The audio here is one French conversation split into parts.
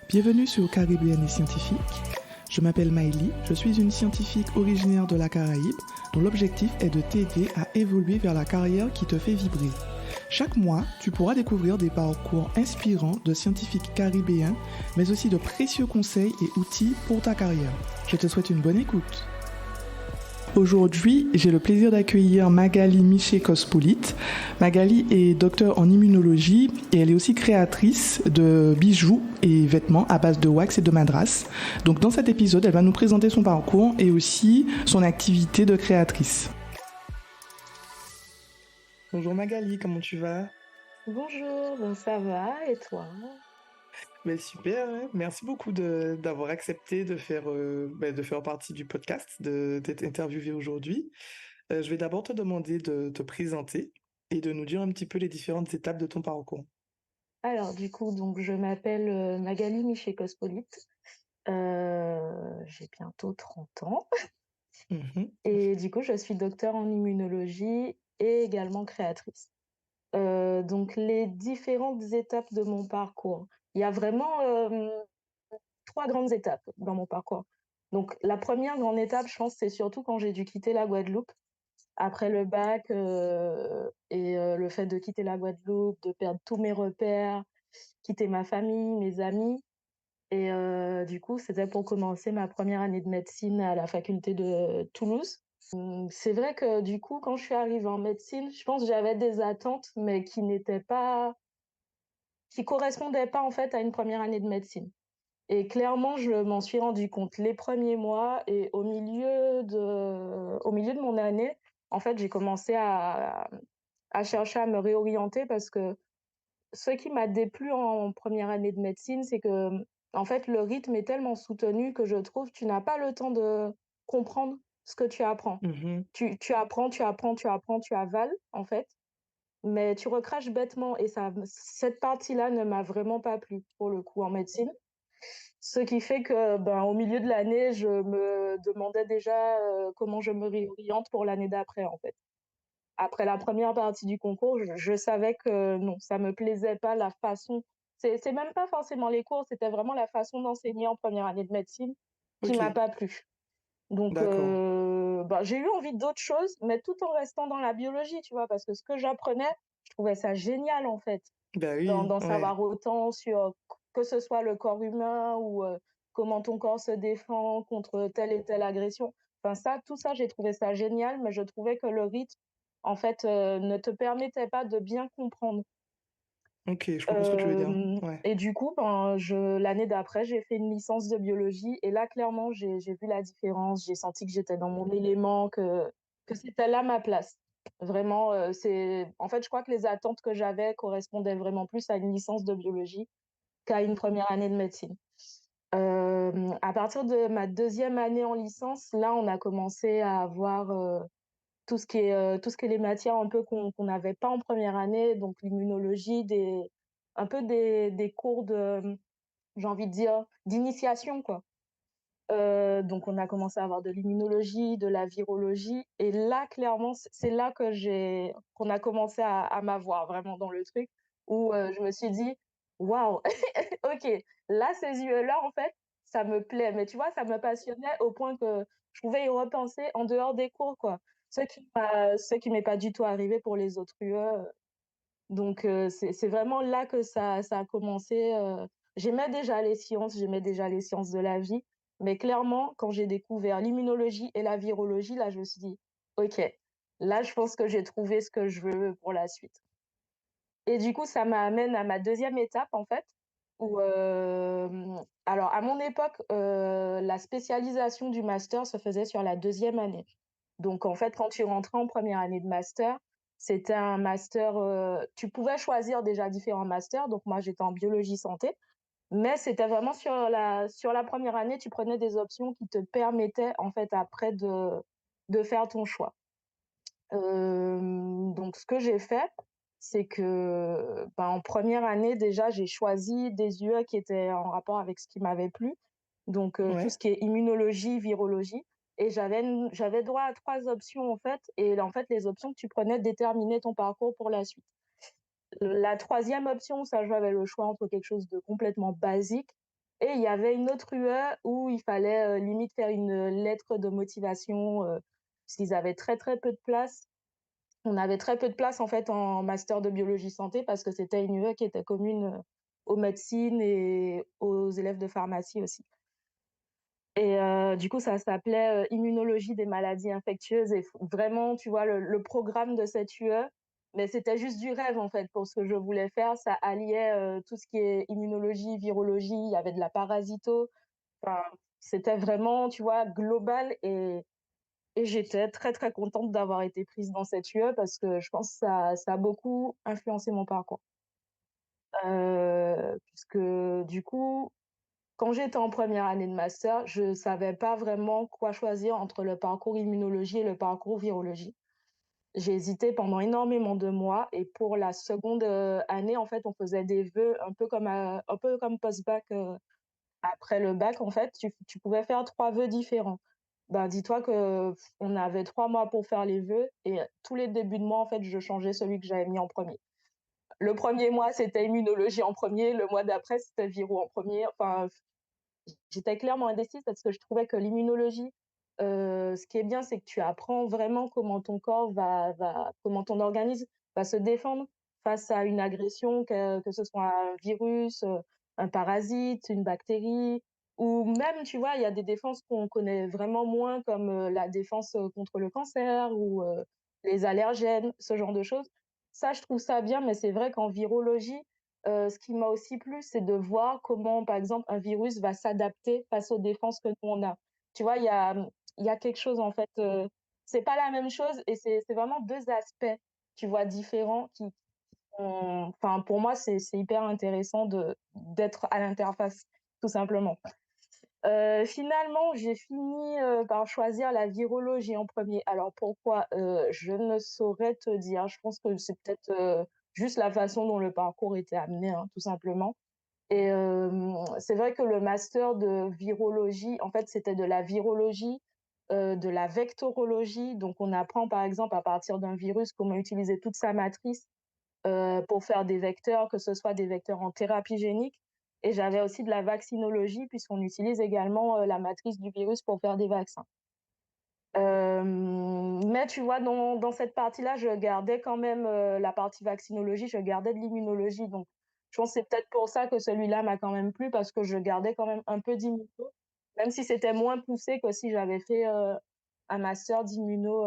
Bienvenue sur Caribéenne et Scientifique. Je m'appelle Maïli, je suis une scientifique originaire de la Caraïbe dont l'objectif est de t'aider à évoluer vers la carrière qui te fait vibrer. Chaque mois, tu pourras découvrir des parcours inspirants de scientifiques caribéens, mais aussi de précieux conseils et outils pour ta carrière. Je te souhaite une bonne écoute. Aujourd'hui, j'ai le plaisir d'accueillir Magali Miché-Kospoulite. Magali est docteure en immunologie et elle est aussi créatrice de bijoux et vêtements à base de wax et de madras. Donc dans cet épisode, elle va nous présenter son parcours et aussi son activité de créatrice. Bonjour Magali, comment tu vas? Bonjour, ben ça va et toi? Ben super, hein. Merci beaucoup d'avoir accepté de faire partie du podcast, d'être interviewée aujourd'hui. Je vais d'abord te demander de te présenter et de nous dire un petit peu les différentes étapes de ton parcours. Alors du coup, donc je m'appelle Magali Miché-Kospoulite. J'ai bientôt 30 ans Mhm. et du coup, je suis docteure en immunologie et également créatrice. Donc les différentes étapes de mon parcours. Il y a vraiment 3 grandes étapes dans mon parcours. Donc la première grande étape, je pense, c'est surtout quand j'ai dû quitter la Guadeloupe. Après le bac, le fait de quitter la Guadeloupe, de perdre tous mes repères, quitter ma famille, mes amis et du coup, c'était pour commencer ma première année de médecine à la faculté de Toulouse. C'est vrai que du coup, quand je suis arrivée en médecine, je pense que j'avais des attentes, mais qui correspondaient pas, en fait, à une première année de médecine et clairement, je m'en suis rendu compte les premiers mois et au milieu de mon année, en fait, j'ai commencé à chercher à me réorienter parce que ce qui m'a déplu en première année de médecine, c'est que, en fait, le rythme est tellement soutenu que je trouve tu n'as pas le temps de comprendre ce que tu apprends. Mhm. Tu apprends, tu apprends, tu apprends, tu avales, en fait, mais tu recraches bêtement et cette partie-là ne m'a vraiment pas plu, pour le coup, en médecine. Ce qui fait que, ben, au milieu de l'année, je me demandais déjà, comment je me réoriente pour l'année d'après, en fait. Après la première partie du concours, je savais que non, ça me plaisait pas la façon c'est même pas forcément les cours, c'était vraiment la façon d'enseigner en première année de médecine qui Ok, m'a pas plu. Donc d'accord. bah, j'ai eu envie d'autres choses, mais tout en restant dans la biologie, tu vois? Parce que ce que j'apprenais, je trouvais ça génial, en fait, Bah oui, d'en ouais. savoir autant sur que ce soit le corps humain ou comment ton corps se défend contre telle et telle agression. Enfin ça, tout ça, j'ai trouvé ça génial, mais je trouvais que le rythme, en fait, ne te permettait pas de bien comprendre. Ok, je comprends ce que tu veux dire. Ouais. Et du coup, ben, l'année d'après, j'ai fait une licence de biologie et là, clairement, j'ai vu la différence. J'ai senti que j'étais dans mon élément, que c'était là ma place. Vraiment, en fait, je crois que les attentes que j'avais correspondaient vraiment plus à une licence de biologie qu'à une première année de médecine. À partir de ma deuxième année en licence, là, on a commencé à avoir tout ce qui est les matières un peu qu'on n'avait pas en première année, donc l'immunologie, un peu des cours j'ai envie de dire, d'initiation, quoi. Donc on a commencé à avoir de l'immunologie, de la virologie et là, clairement, c'est là qu'on a commencé à m'avoir vraiment dans le truc où je me suis dit: «Waouh, OK, là, ces yeux-là, en fait, ça me plaît». Mais tu vois, ça me passionnait au point que je pouvais y repenser en dehors des cours, quoi. Ce qui m'est pas du tout arrivé pour les autres UE. Donc c'est vraiment là que ça a commencé. J'aimais déjà les sciences de la vie, mais clairement, quand j'ai découvert l'immunologie et la virologie, là, je me suis dit: «OK, là, je pense que j'ai trouvé ce que je veux pour la suite». Et du coup, ça m'amène à ma deuxième étape, en fait, où, alors à mon époque, la spécialisation du master se faisait sur la deuxième année. Donc en fait, quand tu rentrais en première année de master, c'était un master, tu pouvais choisir déjà différents masters, donc moi j'étais en biologie santé, mais c'était vraiment sur la première année, tu prenais des options qui te permettaient en fait après de faire ton choix. Donc ce que j'ai fait, c'est que, ben, en première année déjà, j'ai choisi des UE qui étaient en rapport avec ce qui m'avait plu, donc tout Ouais. ce qui est immunologie, virologie et j'avais droit à 3 options, en fait et en fait, les options que tu prenais déterminaient ton parcours pour la suite. La troisième option, ça, j'avais le choix entre quelque chose de complètement basique Et il y avait une autre UE où il fallait, limite faire une lettre de motivation, parce qu'ils avaient très, très peu de place. On avait très peu de place, en fait, en master de biologie santé parce que c'était une UE qui était commune, aux médecines et aux élèves de pharmacie aussi. Et du coup, ça s'appelait, immunologie des maladies infectieuses et vraiment, tu vois, le programme de cette UE, mais c'était juste du rêve, en fait, pour ce que je voulais faire. Ça alliait, tout ce qui est immunologie, virologie, il y avait de la parasito, enfin, c'était vraiment, tu vois, global et j'étais très, très contente d'avoir été prise dans cette UE parce que je pense que ça a beaucoup influencé mon parcours. Puisque du coup, quand j'étais en première année de master, je savais pas vraiment quoi choisir entre le parcours immunologie et le parcours virologie. J'ai hésité pendant énormément de mois et pour la seconde, année, en fait, on faisait des vœux un peu comme post-bac, après le bac, en fait, tu pouvais faire 3 vœux différents. Ben, dis-toi que on avait 3 mois pour faire les vœux et tous les débuts de mois, en fait, je changeais celui que j'avais mis en premier. Le premier mois, c'était immunologie en premier, le mois d'après, c'était viro en premier. Enfin, j'étais clairement indécise parce que je trouvais que l'immunologie, ce qui est bien, c'est que tu apprends vraiment comment ton corps comment ton organisme va se défendre face à une agression, que ce soit un virus, un parasite, une bactérie ou même, tu vois, il y a des défenses qu'on connaît vraiment moins comme, la défense, contre le cancer ou, les allergènes, ce genre de choses. Ça, je trouve ça bien, mais c'est vrai qu'en virologie, ce qui m'a aussi plu, c'est de voir comment, par exemple, un virus va s'adapter face aux défenses que nous on a. Tu vois, il y a quelque chose en fait, c'est pas la même chose et c'est vraiment 2 aspects, tu vois, différents qui ont enfin pour moi, c'est hyper intéressant d'être à l'interface, tout simplement. Finalement, j'ai fini, par choisir la virologie en premier. Alors pourquoi? Je ne saurais te dire. Je pense que c'est peut-être, juste la façon dont le parcours était amené, hein, tout simplement. Et c'est vrai que le master de virologie, en fait, c'était de la virologie, de la vectorologie. Donc on apprend, par exemple, à partir d'un virus, comment utiliser toute sa matrice, pour faire des vecteurs, que ce soit des vecteurs en thérapie génique. Et j'avais aussi de la vaccinologie, puisqu'on utilise également, la matrice du virus pour faire des vaccins. Mais tu vois, dans cette partie-là, je gardais quand même, la partie vaccinologie, je gardais de l'immunologie. Donc je pense que c'est peut-être pour ça que celui-là m'a quand même plu, parce que je gardais quand même un peu d'immuno, même si c'était moins poussé que si j'avais fait, un master d'immuno,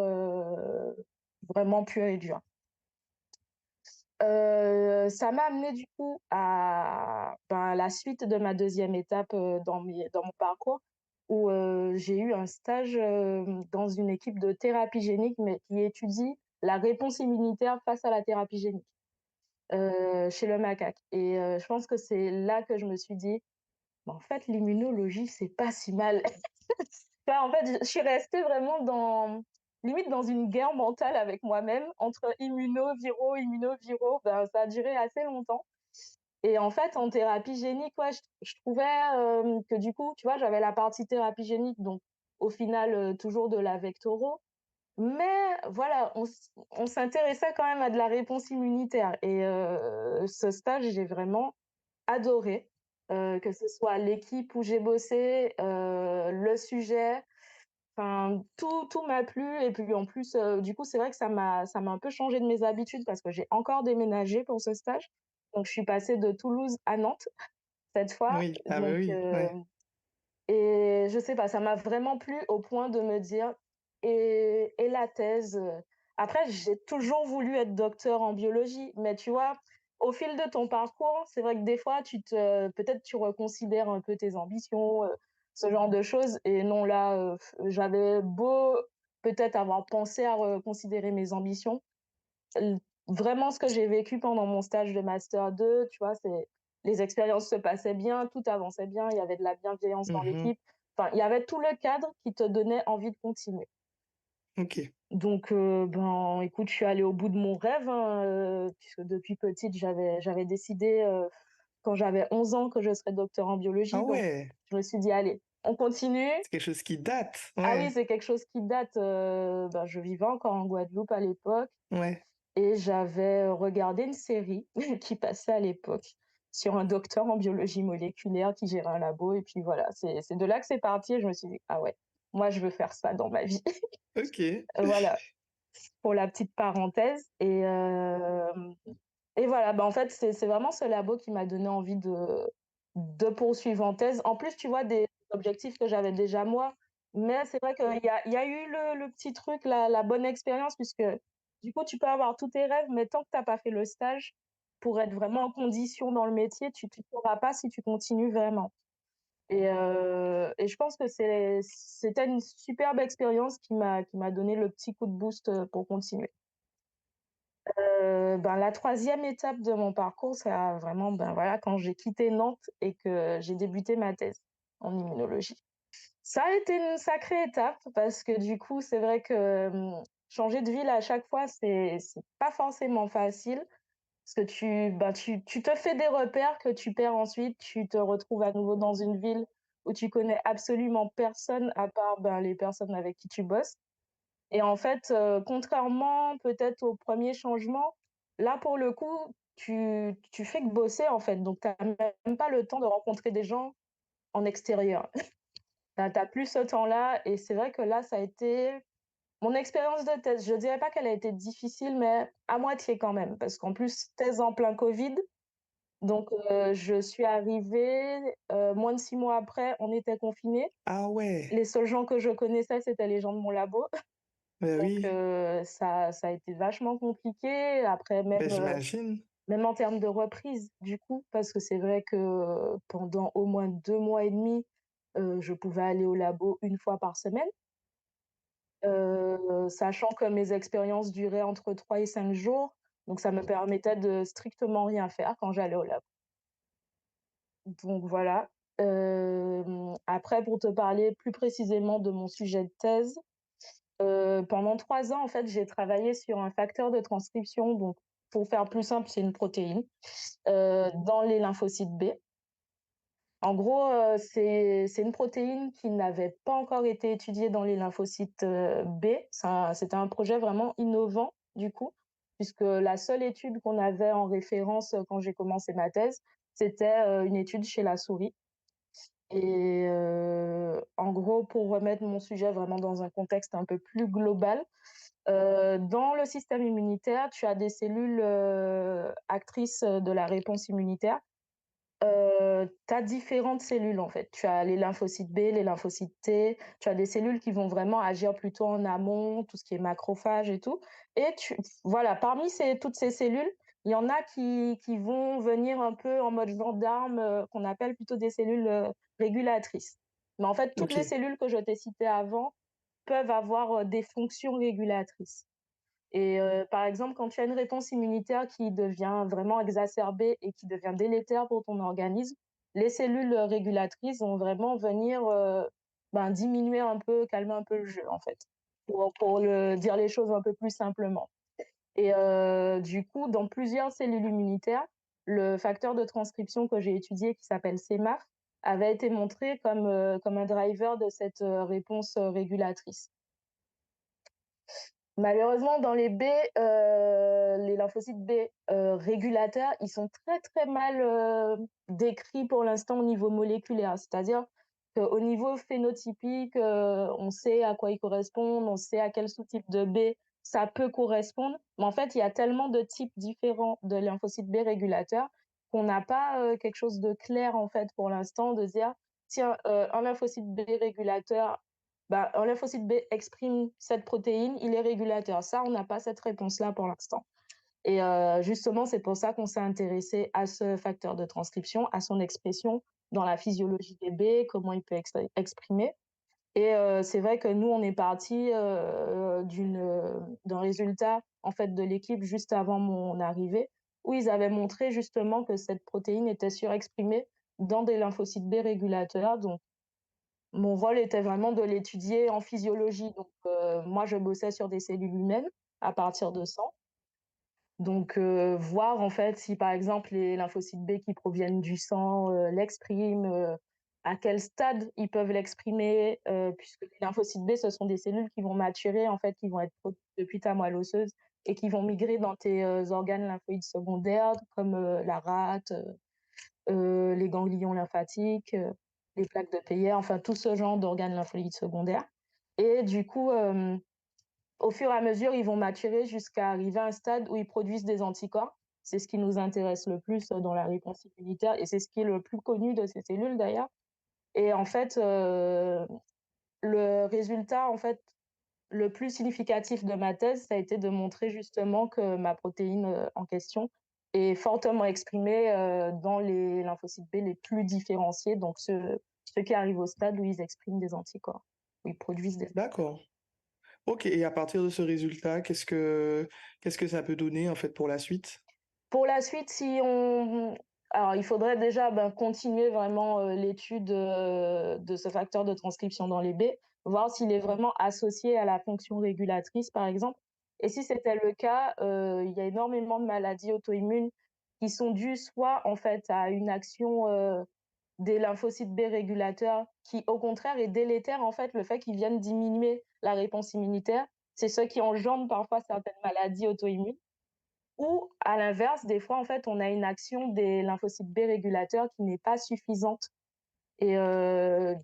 vraiment pur et dur. Ça m'a amené du coup à, ben, la suite de ma deuxième étape, dans mon parcours où, j'ai eu un stage, dans une équipe de thérapie génique, mais qui étudie la réponse immunitaire face à la thérapie génique, chez le macaque et je pense que c'est là que je me suis dit: «Bah, en fait, l'immunologie, c'est pas si mal». Enfin, en fait, je suis restée vraiment dans limite dans une guerre mentale avec moi-même entre immuno, viro, ben, ça a duré assez longtemps et en fait, en thérapie génique, ouais, je trouvais, que du coup, tu vois, j'avais la partie thérapie génique, donc au final, toujours de la vectoro, mais voilà, on s'intéressait quand même à de la réponse immunitaire et ce stage, j'ai vraiment adoré, que ce soit l'équipe où j'ai bossé, le sujet. Enfin, tout m'a plu et puis en plus, du coup, c'est vrai que ça m'a un peu changé de mes habitudes parce que j'ai encore déménagé pour ce stage. Donc je suis passée de Toulouse à Nantes cette fois, Oui, ah bah donc oui, ouais. et je sais pas, ça m'a vraiment plu au point de me dire: «Et la thèse?» Après j'ai toujours voulu être docteur en biologie, mais tu vois, au fil de ton parcours, c'est vrai que des fois peut-être tu reconsidères un peu tes ambitions, ce genre de choses et non là, j'avais beau peut-être avoir pensé à reconsidérer mes ambitions, l vraiment ce que j'ai vécu pendant mon stage de master 2, tu vois, c'est les expériences se passaient bien, tout avançait bien, il y avait de la bienveillance dans Mmh. l'équipe. Enfin, il y avait tout le cadre qui te donnait envie de continuer. OK. Donc ben, écoute, je suis allée au bout de mon rêve, hein, puisque depuis petite, j'avais décidé, quand j'avais 11 ans que je serais docteur en Ah biologie, donc ouais, je me suis dit: «Allez, on continue». c'est quelque chose qui date. Ah oui, Ouais, c'est quelque chose qui date, ben, je vivais encore en Guadeloupe à l'époque ouais. et j'avais regardé une série qui passait à l'époque. sur un docteur en biologie moléculaire qui gérait un labo et puis voilà, c'est de là que c'est parti et je me suis dit: «Ah ouais, moi je veux faire ça dans ma vie». OK. Voilà, pour la petite parenthèse et voilà, bah, en fait, c'est vraiment ce labo qui m'a donné envie de poursuivre en thèse. En plus, tu vois, des objectifs que j'avais déjà moi, mais c'est vrai qu'il y a eu le petit truc, la bonne expérience puisque du coup, tu peux avoir tous tes rêves, mais tant que tu as pas fait le stage pour être vraiment en condition dans le métier, tu sauras pas si tu continues vraiment et je pense que c'était une superbe expérience qui m'a donné le petit coup de boost, pour continuer. Ben, la troisième étape de mon parcours, c'est vraiment, ben, voilà, quand j'ai quitté Nantes et que j'ai débuté ma thèse en immunologie. Ça a été une sacrée étape parce que du coup, c'est vrai que, changer de ville à chaque fois, c'est pas forcément facile parce que tu te fais des repères que tu perds ensuite. Tu te retrouves à nouveau dans une ville où tu connais absolument personne à part, ben, les personnes avec qui tu bosses. Et en fait, contrairement peut-être au premier changement, là, pour le coup, tu fais que bosser, en fait, donc tu as même pas le temps de rencontrer des gens en extérieur. Tu as plus ce temps-là et c'est vrai que là, ça a été mon expérience de thèse. Je dirais pas qu'elle a été difficile, mais à moitié quand même, parce qu'en plus, thèse en plein covid, donc je suis arrivée, moins de 6 mois après, on était confinés. Ah ouais, Les seuls gens que je connaissais, c'était les gens de mon labo. bah Donc oui, ça a été vachement compliqué. Après bah j'imagine. même en termes de reprise du coup, parce que c'est vrai que pendant au moins 2 mois et demi, je pouvais aller au labo une fois par semaine, sachant que mes expériences duraient entre 3 et 5 jours. Donc ça me permettait de strictement rien faire quand j'allais au labo. Donc voilà. Après pour te parler plus précisément de mon sujet de thèse, pendant 3 ans, en fait, j'ai travaillé sur un facteur de transcription, donc pour faire plus simple, c'est une protéine, dans les lymphocytes B. En gros, c'est une protéine qui n'avait pas encore été étudiée dans les lymphocytes, B. C'était un projet vraiment innovant, du coup, puisque la seule étude qu'on avait en référence, quand j'ai commencé ma thèse, c'était, une étude chez la souris et en gros, pour remettre mon sujet vraiment dans un contexte un peu plus global, dans le système immunitaire, tu as des cellules, actrices, de la réponse immunitaire. Tu as différentes cellules, en fait. Tu as les lymphocytes B, les lymphocytes T, tu as des cellules qui vont vraiment agir plutôt en amont, tout ce qui est macrophage et tout et voilà, parmi toutes ces cellules, il y en a qui vont venir un peu en mode gendarme, qu'on appelle plutôt des cellules, régulatrices. Mais en fait, toutes les OK. cellules que je t'ai citées avant peuvent avoir, des fonctions régulatrices. Et par exemple, quand tu as une réponse immunitaire qui devient vraiment exacerbée et qui devient délétère pour ton organisme, les cellules, régulatrices vont vraiment venir, ben, diminuer un peu, calmer un peu le jeu, en fait, pour dire les choses un peu plus simplement. Et du coup, dans plusieurs cellules immunitaires, le facteur de transcription que j'ai étudié qui s'appelle cMAF avait été montré comme un driver de cette, réponse, régulatrice. Malheureusement, dans les B, les lymphocytes B, régulateurs, ils sont très, très mal, décrits pour l'instant au niveau moléculaire. C'est-à-dire qu'au niveau phénotypique, on sait à quoi ils correspondent, on sait à quel sous-type de B ça peut correspondre. Mais en fait, il y a tellement de types différents de lymphocytes B régulateurs qu'on n'a pas, quelque chose de clair, en fait, pour l'instant, de dire: «Tiens, un lymphocyte B régulateur bah, un lymphocyte B exprime cette protéine, il est régulateur. Ça, on n'a pas cette réponse-là pour l'instant. Et justement, c'est pour ça qu'on s'est intéressé à ce facteur de transcription, à son expression dans la physiologie des B, comment il peut exprimer. Et c'est vrai que nous, on est parti d'un résultat en fait de l'équipe juste avant mon arrivée, où ils avaient montré justement que cette protéine était surexprimée dans des lymphocytes B régulateurs. Donc mon rôle était vraiment de l'étudier en physiologie, donc moi je bossais sur des cellules humaines à partir de sang. Donc voir en fait si par exemple les lymphocytes B qui proviennent du sang, l'expriment, à quel stade ils peuvent l'exprimer, puisque les lymphocytes B ce sont des cellules qui vont maturer en fait, qui vont être produites depuis ta moelle osseuse et qui vont migrer dans tes, organes lymphoïdes secondaires comme, la rate, les ganglions lymphatiques, les plaques de Peyer, enfin tout ce genre d'organes lymphoïdes secondaires et du coup, au fur et à mesure, ils vont maturer jusqu'à arriver à un stade où ils produisent des anticorps. C'est ce qui nous intéresse le plus, dans la réponse immunitaire et c'est ce qui est le plus connu de ces cellules d'ailleurs et en fait, le résultat, en fait, le plus significatif de ma thèse, ça a été de montrer justement que ma protéine, en question est fortement exprimée, dans les lymphocytes B les plus différenciés, donc ceux qui arrivent au stade où ils expriment des anticorps, où ils produisent des. D'accord. OK, et à partir de ce résultat, qu'est-ce que ça peut donner, en fait, pour la suite? Pour la suite, si on alors il faudrait déjà, ben, continuer vraiment, l'étude, de ce facteur de transcription dans les baies, voir s'il est vraiment associé à la fonction régulatrice, par exemple et si c'était le cas, il y a énormément de maladies auto-immunes qui sont dues soit, en fait, à une action, des lymphocytes B régulateurs qui, au contraire, est délétère, en fait, le fait qu'ils viennent diminuer la réponse immunitaire. C'est ce qui engendre parfois certaines maladies auto-immunes. Ou à l'inverse, des fois, en fait, on a une action des lymphocytes B régulateurs qui n'est pas suffisante et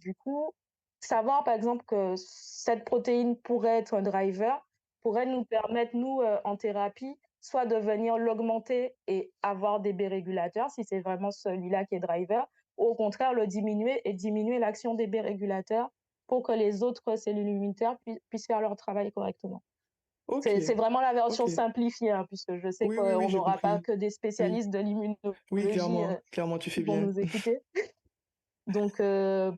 du coup, savoir par exemple que cette protéine pourrait être un driver, pourrait nous permettre, nous, en thérapie, soit de venir l'augmenter et avoir des B régulateurs, si c'est vraiment celui-là qui est driver, ou au contraire le diminuer et diminuer l'action des B régulateurs pour que les autres cellules immunitaires puissent faire leur travail correctement. C'est OK, vraiment la version OK. simplifiée, hein, puisque je sais Oui, oui, oui, qu'on j'ai n'aura pas compris. que des Oui, spécialistes de oui, l'immunologie, clairement, clairement, tu qui fais vont bien. nous écouter. Donc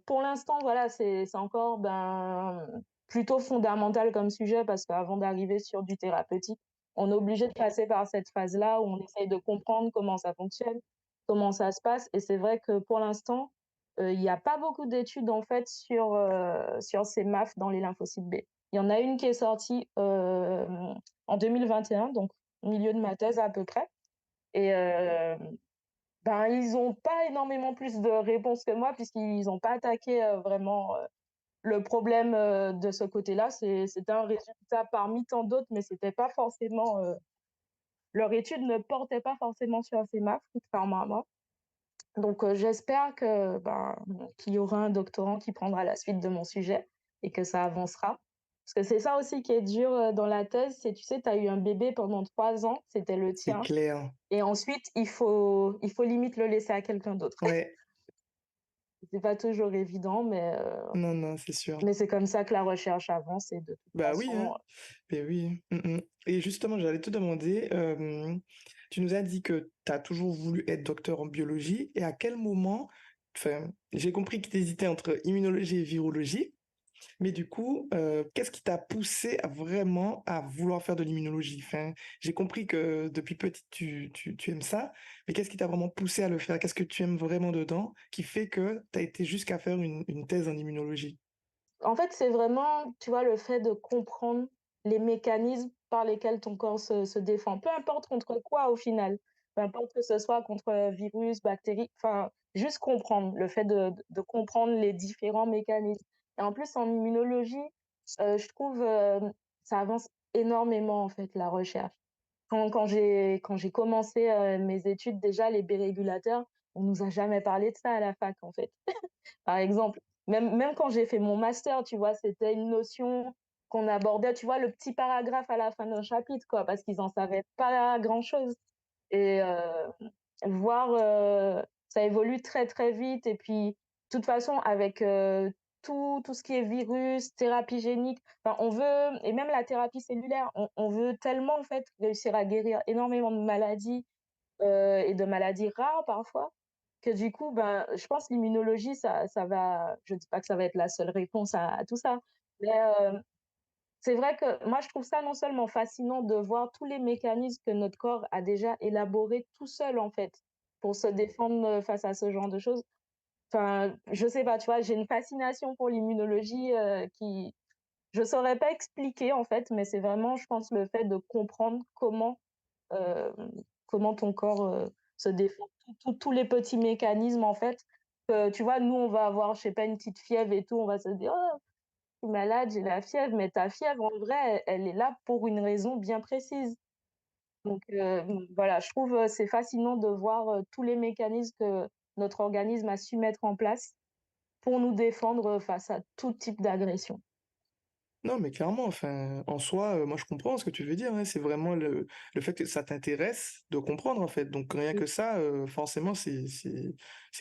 pour l'instant, voilà, c'est encore, ben, plutôt fondamental comme sujet parce qu'avant d'arriver sur du thérapeutique, on est obligé de passer par cette phase-là où on essaye de comprendre comment ça fonctionne, comment ça se passe et c'est vrai que pour l'instant, il y a pas beaucoup d'études en fait sur ces MAF dans les lymphocytes B. Il y en a une qui est sortie, en 2021, donc au milieu de ma thèse à peu près et ben, ils ont pas énormément plus de réponses que moi puisqu'ils ont pas attaqué, vraiment, le problème, de ce côté-là. C'était un résultat parmi tant d'autres, mais c'était pas forcément, leur étude ne portait pas forcément sur ces MAF, contrairement à moi. Donc j'espère que, ben, qu'il y aura un doctorant qui prendra la suite de mon sujet et que ça avancera. Parce que c'est ça aussi qui est dur, dans la thèse, c'est tu sais, tu as eu un bébé pendant 3 ans, c'était le C'est tien clair. et ensuite il faut limite le laisser à quelqu'un d'autre. Ouais, C'est pas toujours évident, non, non, c'est sûr. mais c'est comme ça que la recherche avance et de toute Bah oui, façon, hein. Beh oui. Et justement, j'allais te demander, tu nous as dit que tu as toujours voulu être docteur en biologie et à quel moment enfin, j'ai compris que tu hésitais entre immunologie et virologie, mais du coup, qu'est-ce qui t'a poussé à vraiment à vouloir faire de l'immunologie? Enfin, j'ai compris que depuis petite tu aimes ça, mais qu'est-ce qui t'a vraiment poussé à le faire? Qu'est-ce que tu aimes vraiment dedans qui fait que tu as été jusqu'à faire une thèse en immunologie? en fait, c'est vraiment, tu vois, le fait de comprendre les mécanismes par lesquels ton corps se défend. Peu importe contre quoi au final, peu importe que ce soit contre, virus, bactéries, enfin, juste comprendre, le fait de comprendre les différents mécanismes et en plus en immunologie, je trouve, ça avance énormément en fait la recherche. Quand j'ai commencé, mes études déjà les B-régulateurs, on nous a jamais parlé de ça à la fac en fait. Par exemple, même quand j'ai fait mon master, tu vois, c'était une notion qu'on abordait, tu vois, le petit paragraphe à la fin d'un chapitre, quoi, parce qu'ils en savaient pas grand-chose et voir, ça évolue très, très vite et puis, de toute façon, avec, tout ce qui est virus, thérapie génique, enfin, on veut et même la thérapie cellulaire, on veut tellement, en fait, réussir à guérir énormément de maladies et de maladies rares parfois, que du coup, ben, je pense l'immunologie, ça va je dis pas que ça va être la seule réponse à tout ça, mais c'est vrai que moi, je trouve ça non seulement fascinant de voir tous les mécanismes que notre corps a déjà élaborés tout seul, en fait, pour se défendre, face à ce genre de choses. Enfin, je sais pas, tu vois, j'ai une fascination pour l'immunologie, qui je saurais pas expliquer, en fait, mais c'est vraiment, je pense, le fait de comprendre Hem, comment ton corps, se défend. Tous les petits mécanismes, en fait, tu vois, nous, on va avoir, je sais pas, une petite fièvre et tout, on va se dire: «Oh, je suis malade, j'ai la fièvre», mais ta fièvre, en vrai, elle est là pour une raison bien précise. Donc voilà, je trouve, c'est fascinant de voir, tous les mécanismes notre organisme a su mettre en place pour nous défendre, face à tout type d'agression. Non, mais clairement, enfin, en soi, moi je comprends ce que tu veux dire, hein. C'est vraiment le fait que ça t'intéresse de comprendre, en fait. Donc rien Oui. que ça, forcément, c'est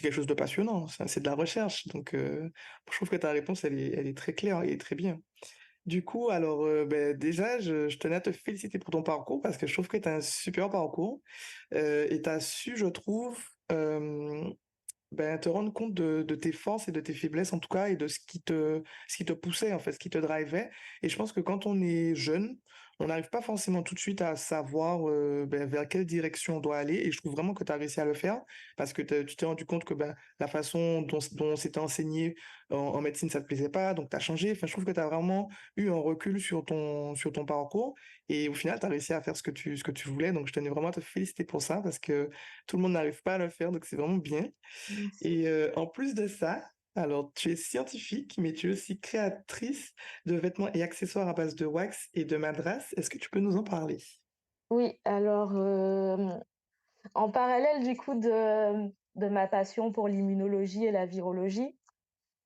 quelque chose de passionnant. Ça, c'est de la recherche. Donc je trouve que ta réponse, elle est très claire et très bien. Du coup, alors, déjà, je tenais à te féliciter pour ton parcours parce que je trouve que tu as un super parcours, et tu as su, je trouve, te rendre compte de tes forces et de tes faiblesses en tout cas et de ce qui te poussait en fait, ce qui te drivait et je pense que quand on est jeune, on n'arrive pas forcément tout de suite à savoir, vers quelle direction on doit aller et je trouve vraiment que tu as réussi à le faire parce que tu t'es rendu compte que, la façon dont c'était enseigné en médecine, ça te plaisait pas, donc tu as changé. Enfin, je trouve que tu as vraiment eu un recul sur ton parcours et au final, tu as réussi à faire ce que tu voulais, donc je tenais vraiment à te féliciter pour ça parce que tout le monde n'arrive pas à le faire, donc c'est vraiment bien. Merci. Et en plus de ça, alors tu es scientifique, mais tu es aussi créatrice de vêtements et accessoires à base de wax et de madras. Est-ce que tu peux nous en parler? Oui, alors, en parallèle du coup de ma passion pour l'immunologie et la virologie,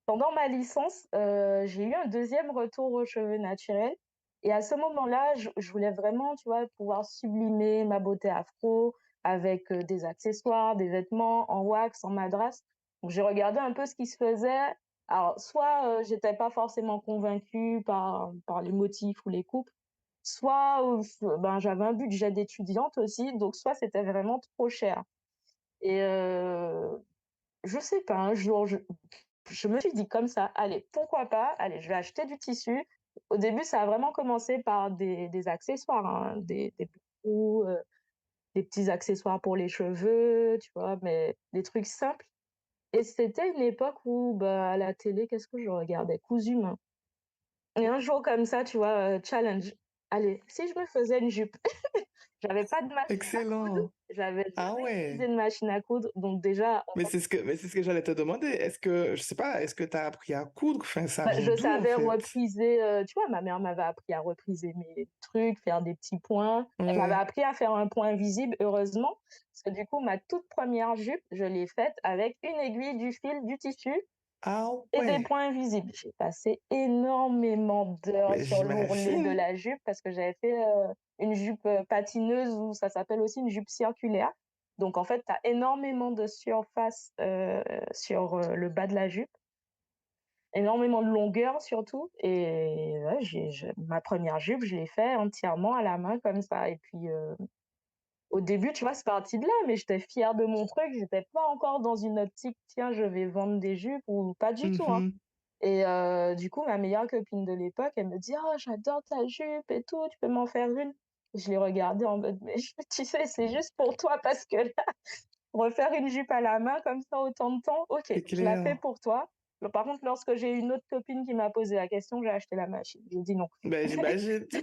pendant ma licence, j'ai eu un deuxième retour aux cheveux naturels et à ce moment-là, je voulais vraiment, tu vois, pouvoir sublimer ma beauté afro avec, des accessoires, des vêtements en wax, en madras. Donc j'ai regardé un peu ce qui se faisait. Alors soit, j'étais pas forcément convaincue par les motifs ou les coupes, soit, ben, j'avais un budget d'étudiante aussi, donc soit c'était vraiment trop cher et je sais pas, un jour, je me suis dit comme ça: «Allez, pourquoi pas? Allez, je vais acheter du tissu». Au début, ça a vraiment commencé par des accessoires, hein, des bijoux, des petits accessoires pour les cheveux, tu vois? Mais des trucs simples et c'était une époque où, bah, à la télé, qu'est-ce que je regardais? Cousu main et un jour comme ça, tu vois, challenge: «Allez, si je me faisais une jupe?» J'avais pas de machine à coudre, Excellent! j'avais Ah jamais utilisé ouais! de machine à coudre, donc déjà, Mais c'est ce que j'allais te demander. Est-ce que, je sais pas, est-ce que tu as appris à coudre? Enfin, ça bah, vient je d'où en savais fait? repriser, tu vois, ma mère m'avait appris à repriser mes trucs, faire des petits points. Elle m'avait Ouais. appris à faire un point invisible, heureusement, parce que du coup, ma toute première jupe, je l'ai faite avec une aiguille, du fil, du tissu Ah et des ouais! points invisibles. J'ai passé énormément d'heures Mais sur l'ourlet de j'imagine! la jupe parce que j'avais fait, une jupe, patineuse ou ça s'appelle aussi une jupe circulaire. Donc en fait, tu as énormément de surface, sur, le bas de la jupe, énormément de longueur surtout et ouais, j'ai ma première jupe, je l'ai fait entièrement à la main comme ça et puis, au début, tu vois, c'est parti de là, mais j'étais fière de mon truc, j'étais pas encore dans une optique: «Tiens, je vais vendre des jupes» ou pas du tout, hein. Mmh. Et du coup, ma meilleure copine de l'époque, elle me dit: «Oh, j'adore ta jupe et tout, tu peux m'en faire une?» Je l'ai regardée en mode: «Mais tu sais, c'est juste pour toi parce que là, refaire une jupe à la main comme ça autant de temps, OK, C'est je la fais clair. pour toi». Mais par contre, lorsque j'ai une autre copine qui m'a posé la question, j'ai acheté la machine. J'ai dit: «Non, Ben j'imagine, tu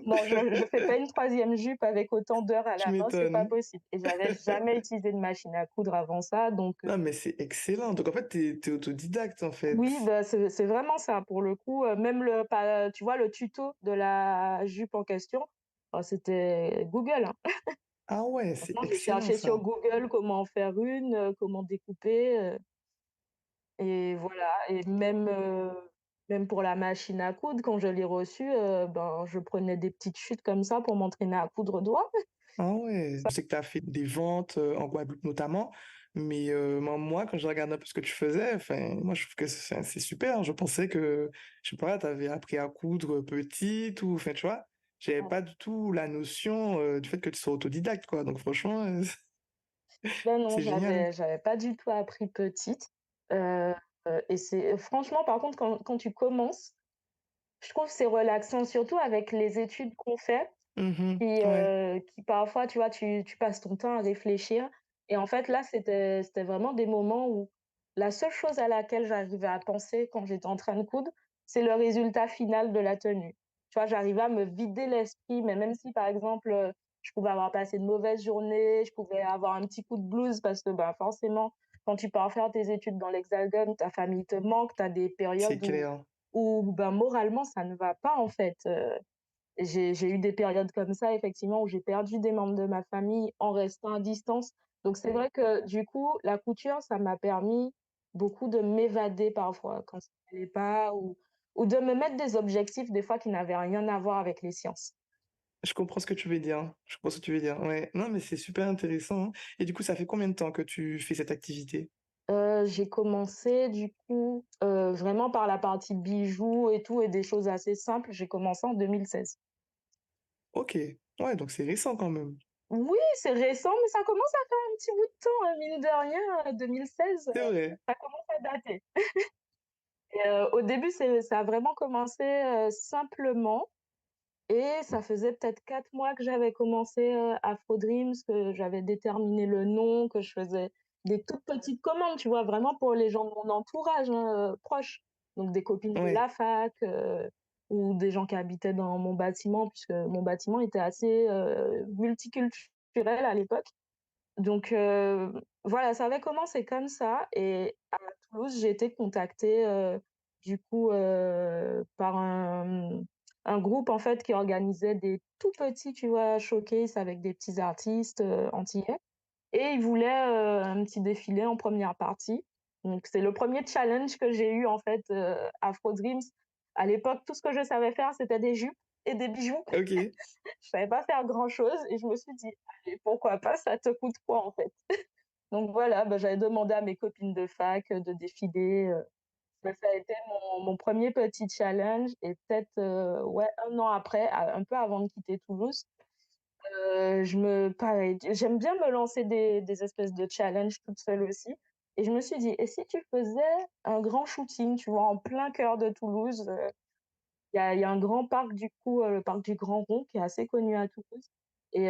non, je fais pas une troisième jupe avec autant d'heures à Tu la main, c'est pas m'étonnes. possible» et j'avais jamais utilisé de machine à coudre avant ça, donc Non, mais c'est excellent. Donc en fait, tu es autodidacte en fait? oui, bah, c'est vraiment ça pour le coup, même le pas tu vois le tuto de la jupe en question, c'était Google, hein. Ah ouais, c'est Franchement, j'ai excellent cherché sur ça. Google comment en faire une, comment découper, et voilà et même pour la machine à coudre, quand je l'ai reçue, ben, je prenais des petites chutes comme ça pour m'entraîner à coudre doigts. Ah ouais, je sais que tu as fait des ventes, en Guadeloupe notamment, mais moi, quand je regarde un peu ce que tu faisais, enfin, moi, je trouve que c'est super. Je pensais que, je sais pas, tu avais appris à coudre petite ou enfin, tu vois? J'avais pas du tout la notion, du fait que tu sois autodidacte, quoi, donc franchement, Ben non, c'est génial. j'avais pas du tout appris petite, heu et c'est franchement, par contre, quand tu commences, je trouve que c'est relaxant, surtout avec les études qu'on fait. Mmh. Ouais, Qui parfois, tu vois, tu passes ton temps à réfléchir et en fait, là, c'était vraiment des moments où la seule chose à laquelle j'arrivais à penser quand j'étais en train de coudre, c'est le résultat final de la tenue. Tu vois, j'arrivais à me vider l'esprit, mais même si, par exemple, je pouvais avoir passé une mauvaise journée, je pouvais avoir un petit coup de blues parce que, ben, forcément, quand tu pars faire tes études dans l'Hexagone, ta famille te manque, tu as des c'est périodes clair. où, ben, moralement, ça ne va pas, en fait, j'ai eu des périodes comme ça effectivement où j'ai perdu des membres de ma famille en restant à distance Donc c'est vrai que du coup, la couture, ça m'a permis beaucoup de m'évader parfois quand ça allait pas ou de me mettre des objectifs des fois qui n'avaient rien à voir avec les sciences. Je comprends ce que tu veux dire. Je comprends ce que tu veux dire. Ouais. Non, mais c'est super intéressant, hein. Et du coup, ça fait combien de temps que tu fais cette activité? J'ai commencé du coup, vraiment par la partie bijoux et tout et des choses assez simples, j'ai commencé en 2016. OK. Ouais, donc c'est récent quand même. Oui, c'est récent, mais ça commence à faire un petit bout de temps, hein, mine de rien, 2016, C'est vrai. ça commence à dater. Et au début, ça a vraiment commencé, simplement et ça faisait peut-être 4 mois que j'avais commencé, Afro Dreams, que j'avais déterminé le nom, que je faisais des toutes petites commandes, tu vois? Vraiment pour les gens de mon entourage, hein, proche. Donc des copines de Ouais. la fac, ou des gens qui habitaient dans mon bâtiment, puisque mon bâtiment était assez, multiculturel à l'époque. Donc voilà, ça avait commencé comme ça et à Toulouse, j'ai été contactée, du coup, par un groupe en fait qui organisait des tout petits, tu vois, showcase avec des petits artistes, antillais et ils voulaient, un petit défilé en première partie. Donc c'est le premier challenge que j'ai eu en fait, Afro Dreams. À l'époque, tout ce que je savais faire, c'était des jupes et des bijoux. OK. Je savais pas faire grand chose et je me suis dit: «Allez, pourquoi pas, ça te coûte quoi en fait?» Donc voilà, bah, j'avais demandé à mes copines de fac, de défiler, ça a été mon 1er petit challenge et peut-être, ouais 1 an après, un peu avant de quitter Toulouse, pareil, j'aime bien me lancer des espèces de challenges toute seule aussi et je me suis dit: «Et si tu faisais un grand shooting?» Tu vois? En plein cœur de Toulouse, il y a un grand parc du coup, le parc du Grand Rond qui est assez connu à Toulouse et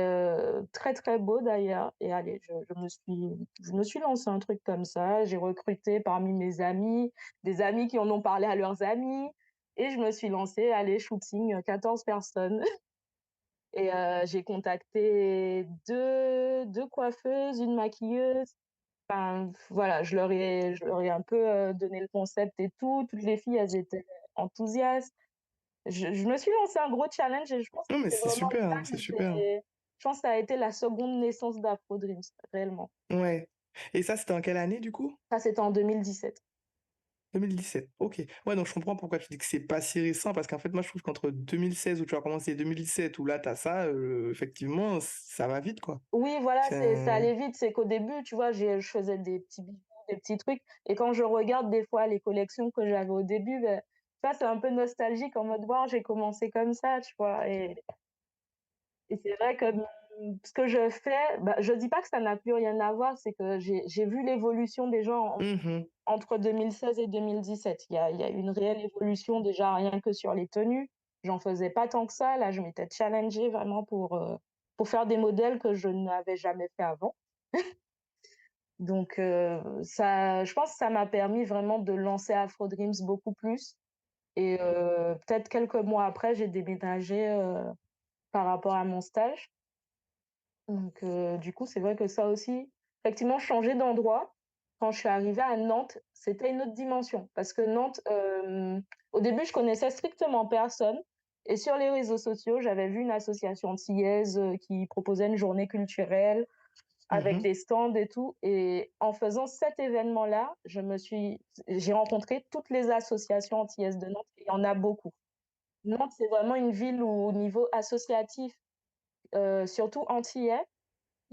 très, très beau d'ailleurs et allez, je me suis lancée un truc comme ça. J'ai recruté parmi mes amis, des amis qui en ont parlé à leurs amis et je me suis lancée, allez, shooting, 14 personnes et j'ai contacté deux coiffeuses, une maquilleuse. Enfin, voilà, je leur ai un peu, donné le concept et tout. Toutes les filles, elles étaient enthousiastes. Je me suis lancé un gros challenge et je pense que Non, mais c'est c'est vraiment super, là hein, que c'est super. je pense que ça a été la seconde naissance d'Afro Dreams, réellement. Ouais. Et ça, c'était en quelle année du coup? Ça, c'était en 2017. 2017. OK. Ouais, donc je comprends pourquoi tu dis que c'est pas si récent parce qu'en fait, moi, je trouve qu'entre 2016 où tu as commencé et 2017 où là, tu as ça, effectivement, ça va vite, quoi. Oui, voilà, C'est ça un allait vite. C'est qu'au début, tu vois, je faisais des petits bijoux, des petits trucs et quand je regarde des fois les collections que j'avais au début, beh, tu vois, c'est un peu nostalgique en mode: «Waouh, j'ai commencé comme ça», tu vois? Et c'est vrai que, ce que je fais, bah, je dis pas que ça n'a plus rien à voir, c'est que j'ai vu l'évolution des gens mmh entre 2016 et 2017. Il y a une réelle évolution déjà rien que sur les tenues. J'en faisais pas tant que ça. Là, je m'étais challengée vraiment pour faire des modèles que je n'avais jamais fait avant. Donc ça je pense que ça m'a permis vraiment de lancer Afro Dreams beaucoup plus et peut-être quelques mois après, j'ai déménagé, par rapport à mon stage. Donc du coup, c'est vrai que ça aussi, effectivement, changer d'endroit. Quand je suis arrivée à Nantes, c'était une autre dimension parce que Nantes, au début, je connaissais strictement personne et sur les réseaux sociaux, j'avais vu une association antillaise, qui proposait une journée culturelle avec mh. des stands et tout et en faisant cet événement-là, j'ai rencontré toutes les associations antillaises de Nantes et il y en a beaucoup. Nantes, c'est vraiment une ville où au niveau associatif, surtout antillais,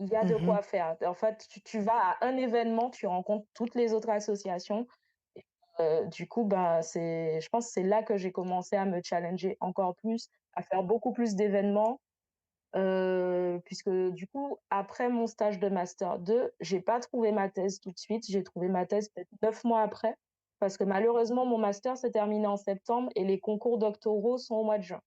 il y a de Mmh. quoi faire. En fait, tu vas à un événement, tu rencontres toutes les autres associations et du coup, bah, je pense que c'est là que j'ai commencé à me challenger encore plus, à faire beaucoup plus d'événements, puisque du coup, après mon stage de master 2, j'ai pas trouvé ma thèse tout de suite, j'ai trouvé ma thèse peut-être 9 mois après, parce que malheureusement mon master s'est terminé en septembre et les concours doctoraux sont au mois de juin.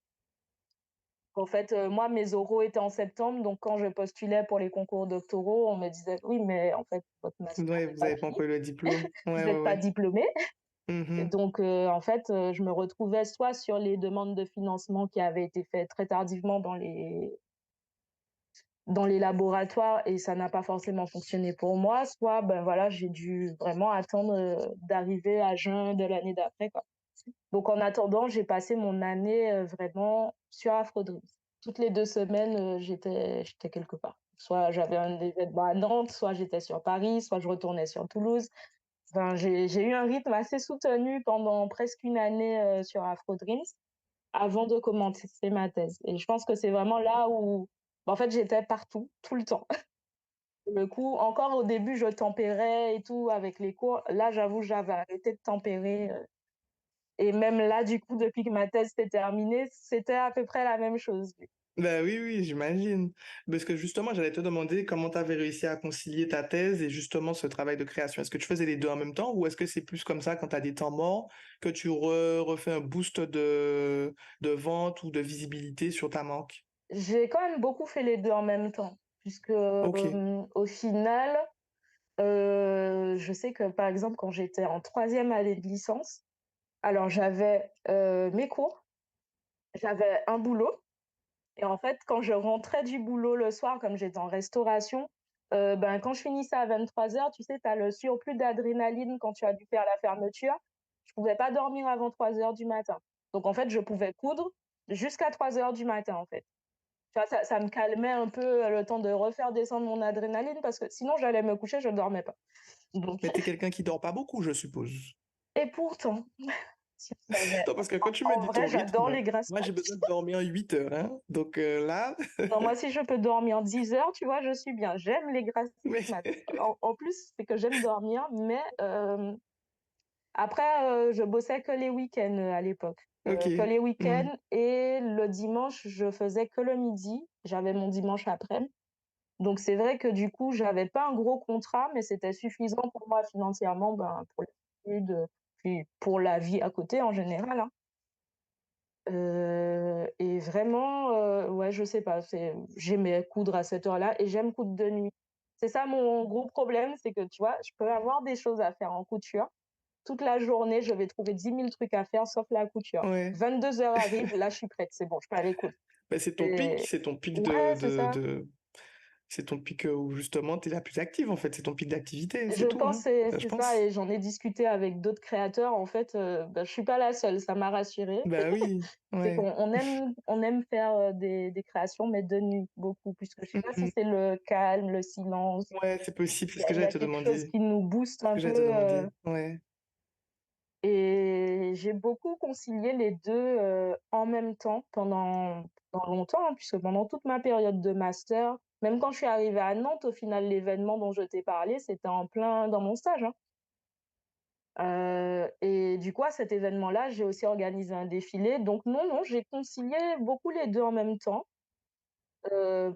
En fait, moi, mes oraux étaient en septembre, donc quand je postulais pour les concours doctoraux, on me disait: «Oui, mais en fait, votre master Ouais, n'est vous pas avez pas fini, encore eu le diplôme. vous Ouais, ouais, êtes pas ouais. diplômé». Et Mmh. donc en fait, je me retrouvais soit sur les demandes de financement qui avaient été faites très tardivement dans les laboratoires et ça n'a pas forcément fonctionné pour moi, soit, ben, voilà, j'ai dû vraiment attendre, d'arriver à juin de l'année d'après, quoi. Donc en attendant, j'ai passé mon année, vraiment sur Afro Dreams. Toutes les 2 semaines, j'étais quelque part. Soit j'avais un événement à Nantes, soit j'étais sur Paris, soit je retournais sur Toulouse. Enfin, j'ai eu un rythme assez soutenu pendant presque une année, sur Afro Dreams, avant de commencer ma thèse et je pense que c'est vraiment là où, en fait, j'étais partout, tout le temps. Pour le coup, encore au début, je tempérais et tout avec les cours. Là, j'avoue, j'avais arrêté de tempérer, et même là, du coup, depuis que ma thèse s'est terminée, c'était à peu près la même chose. Bah oui, oui, j'imagine. Parce que justement, j'allais te demander comment tu avais réussi à concilier ta thèse et justement ce travail de création. Est-ce que tu faisais les deux en même temps ou est-ce que c'est plus comme ça quand tu as des temps morts que tu refais un boost de vente ou de visibilité sur ta marque? J'ai quand même beaucoup fait les 2 en même temps puisque, Ok, au final, je sais que, par exemple, quand j'étais en troisième année de licence, alors j'avais, mes cours, j'avais un boulot et en fait, quand je rentrais du boulot le soir, comme j'étais en restauration, ben, quand je finissais à 23h, tu sais, tu as le surplus d'adrénaline quand tu as dû faire la fermeture. Je pouvais pas dormir avant 3h du matin. Donc en fait, je pouvais coudre jusqu'à 3h du matin, en fait. Tu vois, ça me calmait un peu, le temps de refaire descendre mon adrénaline parce que sinon j'allais me coucher, je dormais pas. Donc mais t'es quelqu'un qui dort pas beaucoup, je suppose. et pourtant, si tu savais, Non, parce que quand tu me en dis vrai, ton j'adore rythme, les grasses moi mat. j'ai besoin de dormir 8 heures, hein. Donc là, Non, moi, si je peux dormir 10 heures, tu vois, je suis bien. J'aime les grasses mais mat. En plus, c'est que j'aime dormir, mais après, je bossais que les week-ends, à l'époque. ok. Que les Hmm. week-ends et le dimanche, je faisais que le midi. J'avais mon dimanche après-midi. Donc c'est vrai que du coup, j'avais pas un gros contrat, mais c'était suffisant pour moi financièrement, ben, pour les études, puis pour la vie à côté en général, hein. Et vraiment, ouais, je sais pas, j'aimais coudre à cette heure-là et j'aime coudre de nuit. C'est ça mon gros problème, c'est que, tu vois, je peux avoir des choses à faire en couture. Toute la journée, je vais trouver 10 000 trucs à faire sauf la couture. Ouais. 22h arrive, là, je suis prête, c'est bon, je peux aller coudre. Bah, Et c'est ton pic ouais, c'est ça. c'est ton pic où justement tu es la plus active en fait, c'est ton pic d'activité, Je c'est tout, pense hein. que Je c'est ça pense. et j'en ai discuté avec d'autres créateurs. En fait, bah, je suis pas la seule, ça m'a rassurée. Bah oui, C'est ouais. qu'on aime faire, des créations, mais de nuit, beaucoup, puisque je sais pas si Mhm. c'est le calme, le silence, Ouais, c'est possible, c'est il ce y a que il y j'allais a te quelque chose demander. qui nous booste C'est ce un que peu, j'allais te demander. Ouais. et j'ai beaucoup concilié les 2 en même temps pendant longtemps, hein, puisque pendant toute ma période de master, même quand je suis arrivée à Nantes, au final, l'événement dont je t'ai parlé, c'était en plein dans mon stage, hein. Et du coup, à cet événement-là, j'ai aussi organisé un défilé. Donc non, non, j'ai concilié beaucoup les 2 en même temps,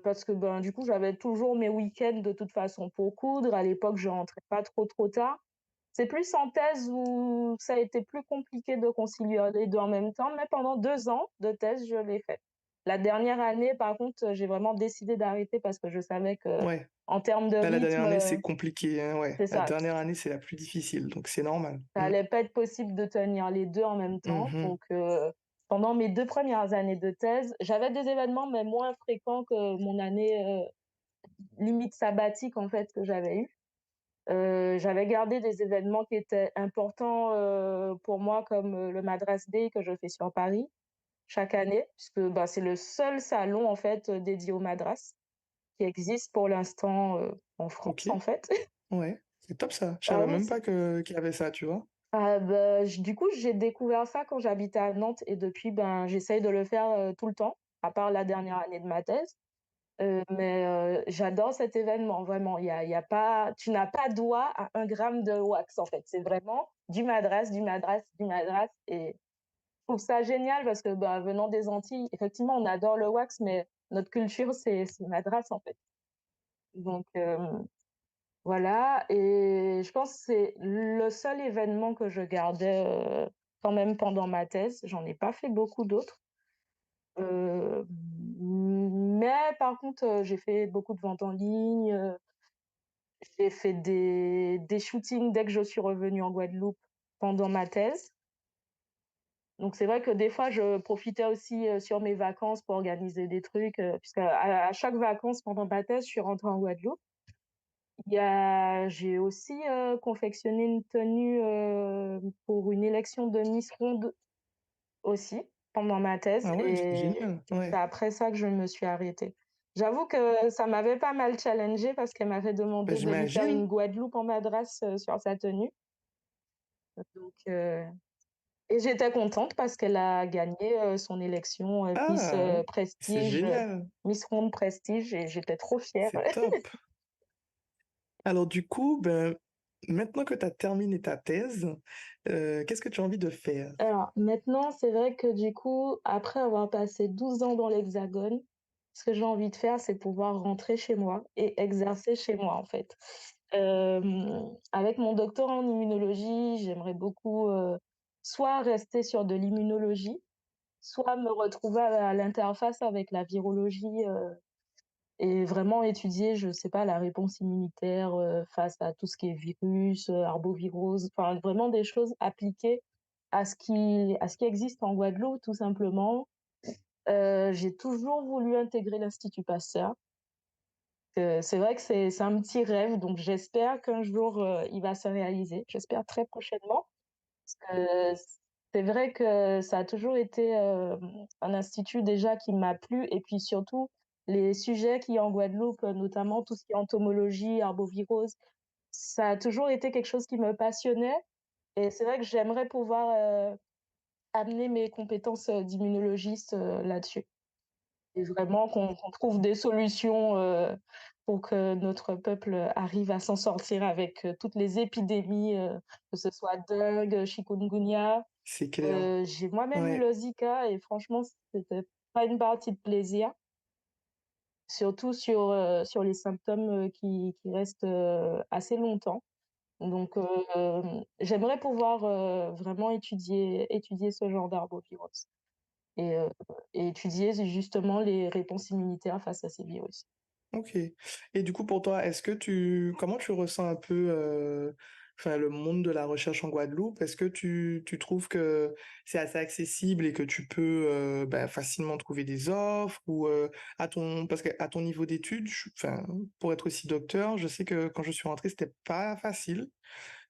parce que, ben, du coup, j'avais toujours mes week-ends de toute façon pour coudre. À l'époque, je rentrais pas trop, trop tard. C'est plus en thèse où ça a été plus compliqué de concilier les 2 en même temps, mais pendant 2 ans de thèse, je l'ai fait. La dernière année, par contre, j'ai vraiment décidé d'arrêter parce que je savais Ouais. qu'en termes de Là, la dernière rythme, année, c'est compliqué, hein, ouais. c'est La ça. dernière année, c'est la plus difficile, donc c'est normal. Ça allait pas être possible de tenir les 2 en même temps. Mhm. Donc, pendant mes 2 premières années de thèse, j'avais des événements, mais moins fréquents que mon année, limite sabbatique, en fait, que j'avais eue. J'avais gardé des événements qui étaient importants, pour moi, comme, le Madras Day que je fais sur Paris, chaque année, puisque, bah, c'est le seul salon, en fait, dédié au Madras qui existe pour l'instant, en France, Ok, en fait. ouais. C'est top ça. Je Ah savais oui, même pas qu'il y avait ça, tu vois. ah bah, du coup, j'ai découvert ça quand j'habitais à Nantes et depuis, ben, j'essaye de le faire, tout le temps, à part la dernière année de ma thèse. Mais j'adore cet événement, vraiment. Il y a pas tu n'as pas droit à 1 gramme de wax, en fait. C'est vraiment du madras, du madras, du madras et je trouve ça génial parce que, bah, venant des Antilles, effectivement, on adore le wax, mais notre culture, c'est madras, en fait. Donc voilà et je pense que c'est le seul événement que je gardais, quand même pendant ma thèse. J'en ai pas fait beaucoup d'autres. Mais par contre, j'ai fait beaucoup de ventes en ligne, j'ai fait des shootings dès que je suis revenue en Guadeloupe pendant ma thèse. Donc c'est vrai que des fois, je profitais aussi, sur mes vacances pour organiser des trucs, puisqu'à chaque vacances pendant ma thèse, je suis rentrée en Guadeloupe. J'ai aussi, confectionné une tenue, pour une élection de Miss Ronde aussi, pendant ma thèse Ah ouais, c'est et génial. c'est Ouais. après ça que je me suis arrêtée. J'avoue que ça m'avait pas mal challengée parce qu'elle m'avait Bah, demandé de lui faire j'imagine. une Guadeloupe en madras, sur sa tenue. Donc et j'étais contente parce qu'elle a gagné, son élection, Ah! C'est Prestige, génial, Miss Monde Prestige et j'étais trop fière. c'est top. Alors du coup, ben, maintenant que tu as terminé ta thèse, qu'est-ce que tu as envie de faire? Alors maintenant, c'est vrai que du coup, après avoir passé 12 ans dans l'Hexagone, ce que j'ai envie de faire, c'est pouvoir rentrer chez moi et exercer chez moi, en fait. Avec mon doctorat en immunologie, j'aimerais beaucoup, soit rester sur de l'immunologie, soit me retrouver à l'interface avec la virologie, et vraiment étudier, je sais pas, la réponse immunitaire, face à tout ce qui est virus, arbovirose, enfin vraiment des choses appliquées à ce qui existe en Guadeloupe, tout simplement. J'ai toujours voulu intégrer l'Institut Pasteur. C'est vrai que c'est un petit rêve, donc j'espère qu'un jour, il va se réaliser. J'espère très prochainement. Parce que c'est vrai que ça a toujours été, un institut déjà qui m'a plu et puis surtout les sujets qu'il y a en Guadeloupe, notamment tout ce qui est entomologie, arbovirose, ça a toujours été quelque chose qui me passionnait et c'est vrai que j'aimerais pouvoir, amener mes compétences, d'immunologiste, là-dessus et vraiment qu'on trouve des solutions, pour que notre peuple arrive à s'en sortir avec, toutes les épidémies, que ce soit dengue, chikungunya. C'est clair. J'ai moi-même eu Ouais, le Zika et franchement, c'était pas une partie de plaisir, surtout sur les symptômes, qui restent, assez longtemps. Donc j'aimerais pouvoir, vraiment étudier ce genre d'arbovirus et heu et étudier justement les réponses immunitaires face à ces virus. OK. Et du coup, pour toi, est-ce que tu comment tu ressens un peu, enfin, le monde de la recherche en Guadeloupe? Est-ce que tu trouves que c'est assez accessible et que tu peux, bah, facilement trouver des offres ou, parce qu'à ton niveau d'études, enfin, pour être aussi docteur, je sais que quand je suis rentrée, c'était pas facile.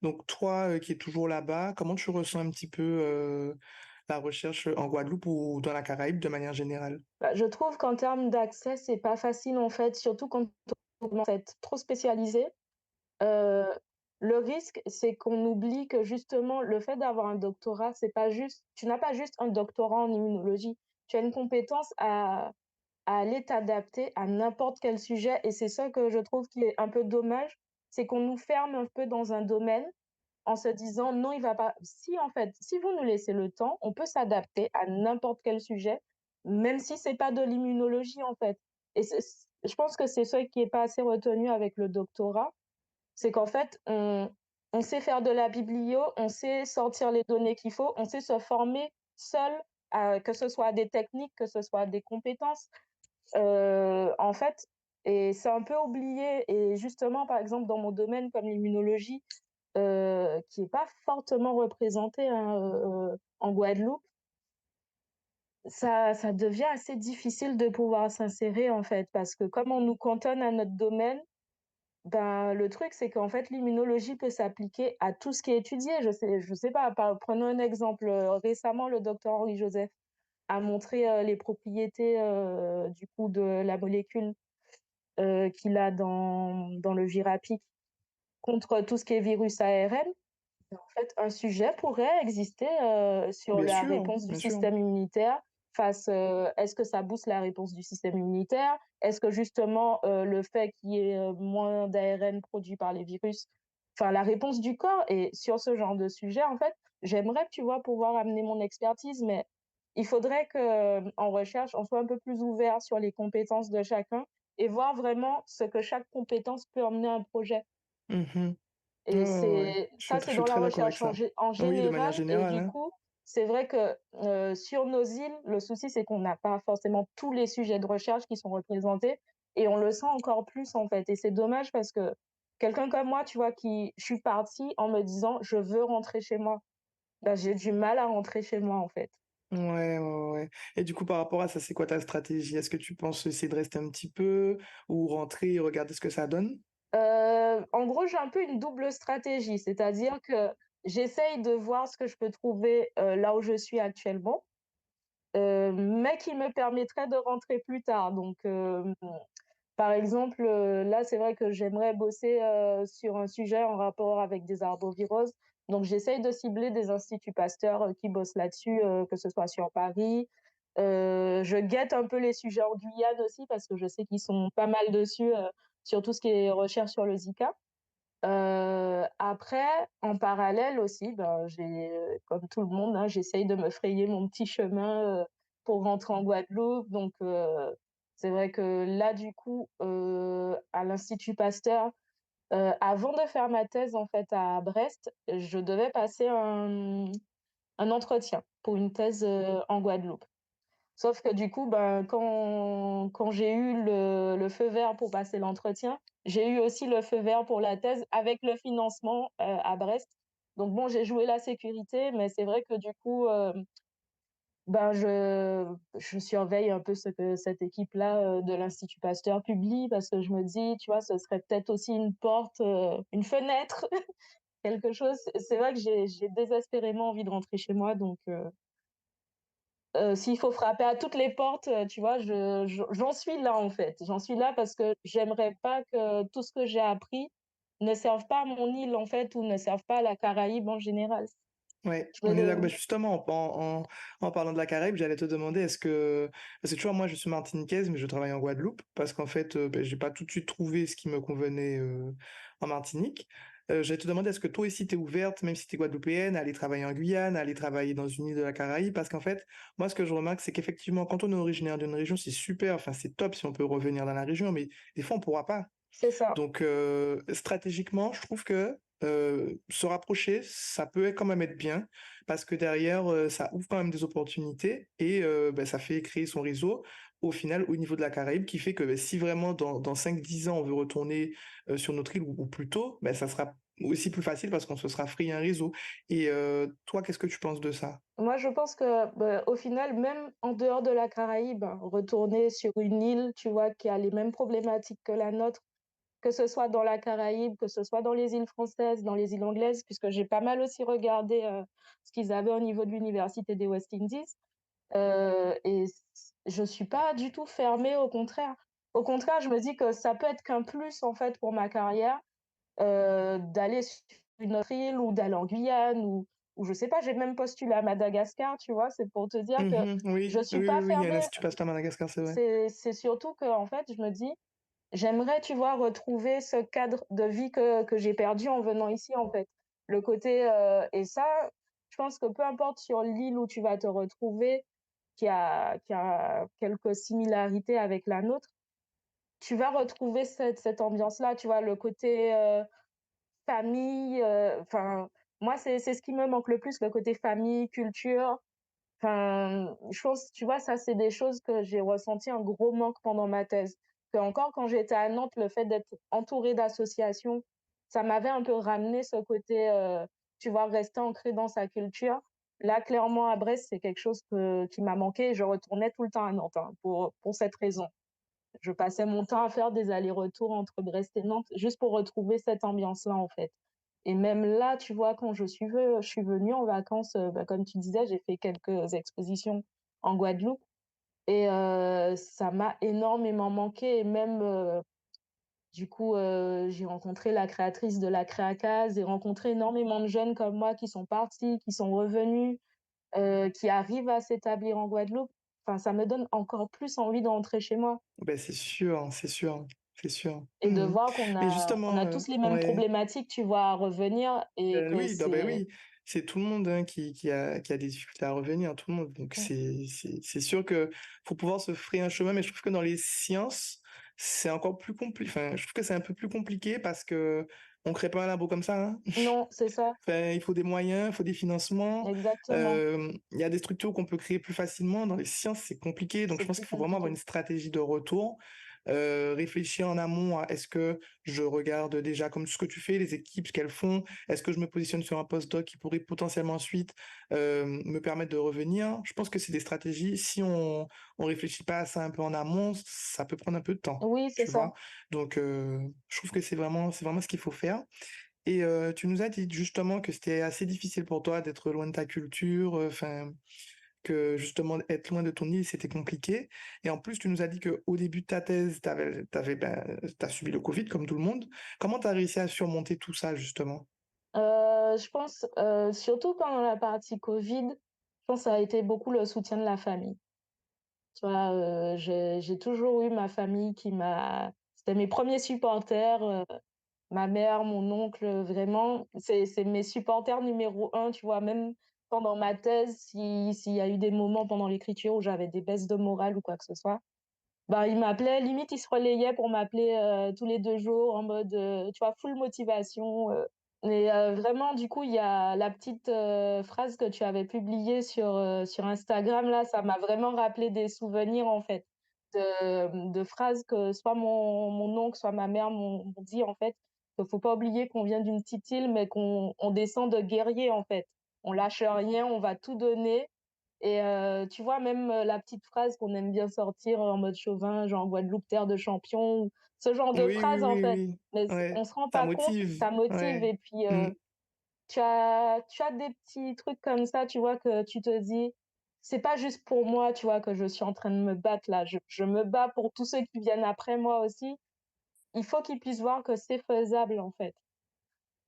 Donc toi, qui es toujours là-bas, comment tu ressens un petit peu, la recherche en Guadeloupe ou dans la Caraïbe de manière générale? Bah, je trouve qu'en termes d'accès, c'est pas facile en fait, surtout quand on commence à être trop spécialisé. Heu, le risque, c'est qu'on oublie que justement le fait d'avoir un doctorat, c'est pas juste tu n'as pas juste un doctorat en immunologie. Tu as une compétence à aller t'adapter à n'importe quel sujet et c'est ça que je trouve qui est un peu dommage, c'est qu'on nous ferme un peu dans un domaine en se disant: «Non, il va pas» si en fait, si vous nous laissez le temps, on peut s'adapter à n'importe quel sujet, même si c'est pas de l'immunologie en fait et je pense que c'est ça qui est pas assez retenu avec le doctorat, c'est qu'en fait, on sait faire de la biblio, on sait sortir les données qu'il faut, on sait se former seul, que ce soit des techniques, que ce soit des compétences. En fait et c'est un peu oublié et justement, par exemple, dans mon domaine comme l'immunologie, qui est pas fortement représenté, hein, en Guadeloupe, ça devient assez difficile de pouvoir s'insérer, en fait, parce que comme on nous cantonne à notre domaine, ben, le truc, c'est qu'en fait, l'immunologie peut s'appliquer à tout ce qui est étudié. Je sais pas, prenons un exemple, récemment, le docteur Henri Joseph a montré, les propriétés, du coup, de la molécule, qu'il a dans le Virapic contre tout ce qui est virus ARN. En fait, un sujet pourrait exister, sur la réponse du Bien sûr. système immunitaire face, est-ce que ça booste la réponse du système immunitaire? Est-ce que justement, le fait qu'il y ait, moins d'ARN produit par les virus enfin la réponse du corps et sur ce genre de sujet, en fait, j'aimerais, tu vois, pouvoir amener mon expertise, mais il faudrait que, en recherche, on soit un peu plus ouvert sur les compétences de chacun et voir vraiment ce que chaque compétence peut emmener à un projet. Mmh. Ouais, Et ouais, ouais. c'est ça, Je c'est suis dans la très d'accord avec recherche ça. en Oui, de manière général et générale, du hein. coup, c'est vrai que, sur nos îles, le souci, c'est qu'on n'a pas forcément tous les sujets de recherche qui sont représentés et on le sent encore plus, en fait et c'est dommage parce que quelqu'un comme moi, tu vois, qui je suis partie en me disant: «Je veux rentrer chez moi». Bah, j'ai du mal à rentrer chez moi, en fait. Ouais, ouais, ouais, ouais. Et du coup, par rapport à ça, c'est quoi ta stratégie? Est-ce que tu penses essayer de rester un petit peu ou rentrer et regarder ce que ça donne? En gros, j'ai un peu une double stratégie, c'est-à-dire que j'essaye de voir ce que je peux trouver, là où je suis actuellement. mais qui me permettrait de rentrer plus tard. Donc, par exemple, là, c'est vrai que j'aimerais bosser, sur un sujet en rapport avec des arboviroses. Donc j'essaye de cibler des instituts Pasteur, qui bossent là-dessus, que ce soit sur Paris. Je guette un peu les sujets en Guyane aussi parce que je sais qu'ils sont pas mal dessus, sur tout ce qui est recherche sur le Zika. Après, en parallèle aussi, ben, comme tout le monde, hein, j'essaye de me frayer mon petit chemin, pour rentrer en Guadeloupe. Donc, c'est vrai que là, du coup, à l'Institut Pasteur, avant de faire ma thèse, en fait, à Brest, je devais passer un entretien pour une thèse, en Guadeloupe. Sauf que du coup, ben, quand j'ai eu le feu vert pour passer l'entretien, j'ai eu aussi le feu vert pour la thèse avec le financement, à Brest. Donc bon, j'ai joué la sécurité, mais c'est vrai que du coup, ben, je surveille un peu ce que cette équipe-là, de l'Institut Pasteur publie parce que je me dis, tu vois, ce serait peut-être aussi une porte, une fenêtre, quelque chose. C'est vrai que j'ai désespérément envie de rentrer chez moi, donc s'il faut frapper à toutes les portes, tu vois, j'en suis là, en fait. J'en suis là parce que j'aimerais pas que tout ce que j'ai appris ne serve pas à mon île, en fait, ou ne serve pas à la Caraïbe en général. Ouais, Je on est d'accord. veux Bah, justement, en parlant de la Caraïbe, j'allais te demander, parce que tu vois, moi, je suis martiniquaise, mais je travaille en Guadeloupe, parce qu'en fait, bah, j'ai pas tout de suite trouvé ce qui me convenait en Martinique. J'allais te demander, est-ce que toi aussi, t'es ouverte, même si t'es guadeloupéenne, à aller travailler en Guyane, à aller travailler dans une île de la Caraïbe, parce qu'en fait, moi, ce que je remarque, c'est qu'effectivement, quand on est originaire d'une région, c'est super, enfin, c'est top si on peut revenir dans la région, mais des fois, on pourra pas. C'est ça. Donc, stratégiquement, je trouve que se rapprocher, ça peut quand même être bien parce que derrière, ça ouvre quand même des opportunités et ben, ça fait créer son réseau au final au niveau de la Caraïbe qui fait que ben, si vraiment dans 5-10 ans on veut retourner sur notre île ou plus tôt, ben, ça sera aussi plus facile parce qu'on se sera frayé un réseau. Et toi, qu'est-ce que tu penses de ça? Moi, je pense que, bah, au final, même en dehors de la Caraïbe, hein, retourner sur une île, tu vois, qui a les mêmes problématiques que la nôtre, que ce soit dans la Caraïbe, que ce soit dans les îles françaises, dans les îles anglaises, puisque j'ai pas mal aussi regardé, ce qu'ils avaient au niveau de l'université des West Indies. Et je suis pas du tout fermée, au contraire. Au contraire, je me dis que ça peut être qu'un plus, en fait, pour ma carrière, d'aller sur une autre île ou d'aller en Guyane ou je sais pas, j'ai même postulé à Madagascar, tu vois? C'est pour te dire que Mhm, je oui, oui, suis oui, pas oui, il y en a fermée. si tu passes par Madagascar, c'est vrai. C'est surtout que en fait, je me dis: «J'aimerais, tu vois, retrouver ce cadre de vie que j'ai perdu en venant ici, en fait». Le côté, et ça, je pense que peu importe sur l'île où tu vas te retrouver, qui a quelques similarités avec la nôtre, tu vas retrouver cette ambiance-là, tu vois? Le côté, famille, enfin, moi, c'est ce qui me manque le plus, le côté famille, culture. Enfin, je pense, tu vois, ça, c'est des choses que j'ai ressenti un gros manque pendant ma thèse. Que encore quand j'étais à Nantes, le fait d'être entourée d'associations, ça m'avait un peu ramené ce côté, tu vois, rester ancré dans sa culture. Là, clairement, à Brest, c'est quelque chose qui m'a manqué et je retournais tout le temps à Nantes, hein, pour cette raison. Je passais mon temps à faire des allers-retours entre Brest et Nantes, juste pour retrouver cette ambiance-là, en fait. Et même là, tu vois, quand je suis venue en vacances, bah, comme tu disais, j'ai fait quelques expositions en Guadeloupe et ça m'a énormément manqué et même, du coup, j'ai rencontré la créatrice de la Créacase, j'ai rencontré énormément de jeunes comme moi qui sont partis, qui sont revenus, qui arrivent à s'établir en Guadeloupe. Enfin, ça me donne encore plus envie de rentrer chez moi. Ben, c'est sûr, c'est sûr, c'est sûr. Et de Mhm. voir qu'on Mais a justement, tous les mêmes ouais. problématiques, tu vois, à revenir et que Oui, non, ben c'est oui, c'est tout le monde hein, qui a des difficultés à revenir, tout le monde. Donc mmh, c'est sûr que faut pouvoir se frayer un chemin, mais je trouve que dans les sciences, c'est encore plus compliqué. Enfin, je trouve que c'est un peu plus compliqué parce que on crée pas un labo comme ça, hein. non, c'est ça, Enfin, il faut des moyens, il faut des financements. exactement. Il y a des structures qu'on peut créer plus facilement. Dans les sciences, c'est compliqué. Donc, je C'est pense plus qu'il faut vraiment avoir compliqué. une stratégie de retour. Réfléchir en amont à est-ce que je regarde déjà comme ce que tu fais, les équipes, ce qu'elles font. Est-ce que je me positionne sur un postdoc qui pourrait potentiellement ensuite me permettre de revenir? Je pense que c'est des stratégies. Si on réfléchit pas à ça un peu en amont, ça peut prendre un peu de temps, Oui, c'est tu ça. vois. Donc, je trouve que c'est vraiment ce qu'il faut faire. Et tu nous as dit justement que c'était assez difficile pour toi d'être loin de ta culture, enfin, que justement être loin de ton île, c'était compliqué. Et en plus, tu nous as dit qu'au début de ta thèse, t'as subi le Covid comme tout le monde. Comment tu as réussi à surmonter tout ça, justement? Je pense, surtout pendant la partie covid, je pense que ça a été beaucoup le soutien de la famille. Tu vois, j'ai toujours eu ma famille qui m'a c'était mes premiers supporters, ma mère, mon oncle, vraiment, c'est mes supporters numéro un, tu vois? Même pendant ma thèse, s'il y a eu des moments pendant l'écriture où j'avais des baisses de morale ou quoi que ce soit, bah, ils m'appelaient, limite, ils se relayaient pour m'appeler, tous les 2 jours en mode, tu vois, full motivation. Et vraiment, du coup, il y a la petite, phrase que tu avais publiée sur Instagram là, ça m'a vraiment rappelé des souvenirs, en fait, de phrases que soit mon oncle, soit ma mère m'ont dit, en fait, qu'il faut pas oublier qu'on vient d'une petite île, mais qu'on descend de guerriers, en fait. On lâche rien, on va tout donner et tu vois, même, la petite phrase qu'on aime bien sortir en mode chauvin, genre «Guadeloupe, terre de champions» ou ce genre de Oui, oui, phrase, en oui, fait. oui. Mais Ouais, on se rend ça pas compte, motive. ça motive Ouais. et puis, Mm. tu as des petits trucs comme ça, tu vois, que tu te dis: «C'est pas juste pour moi, tu vois, que je suis en train de me battre là, je me bats pour tous ceux qui viennent après moi aussi. Il faut qu'ils puissent voir que c'est faisable, en fait».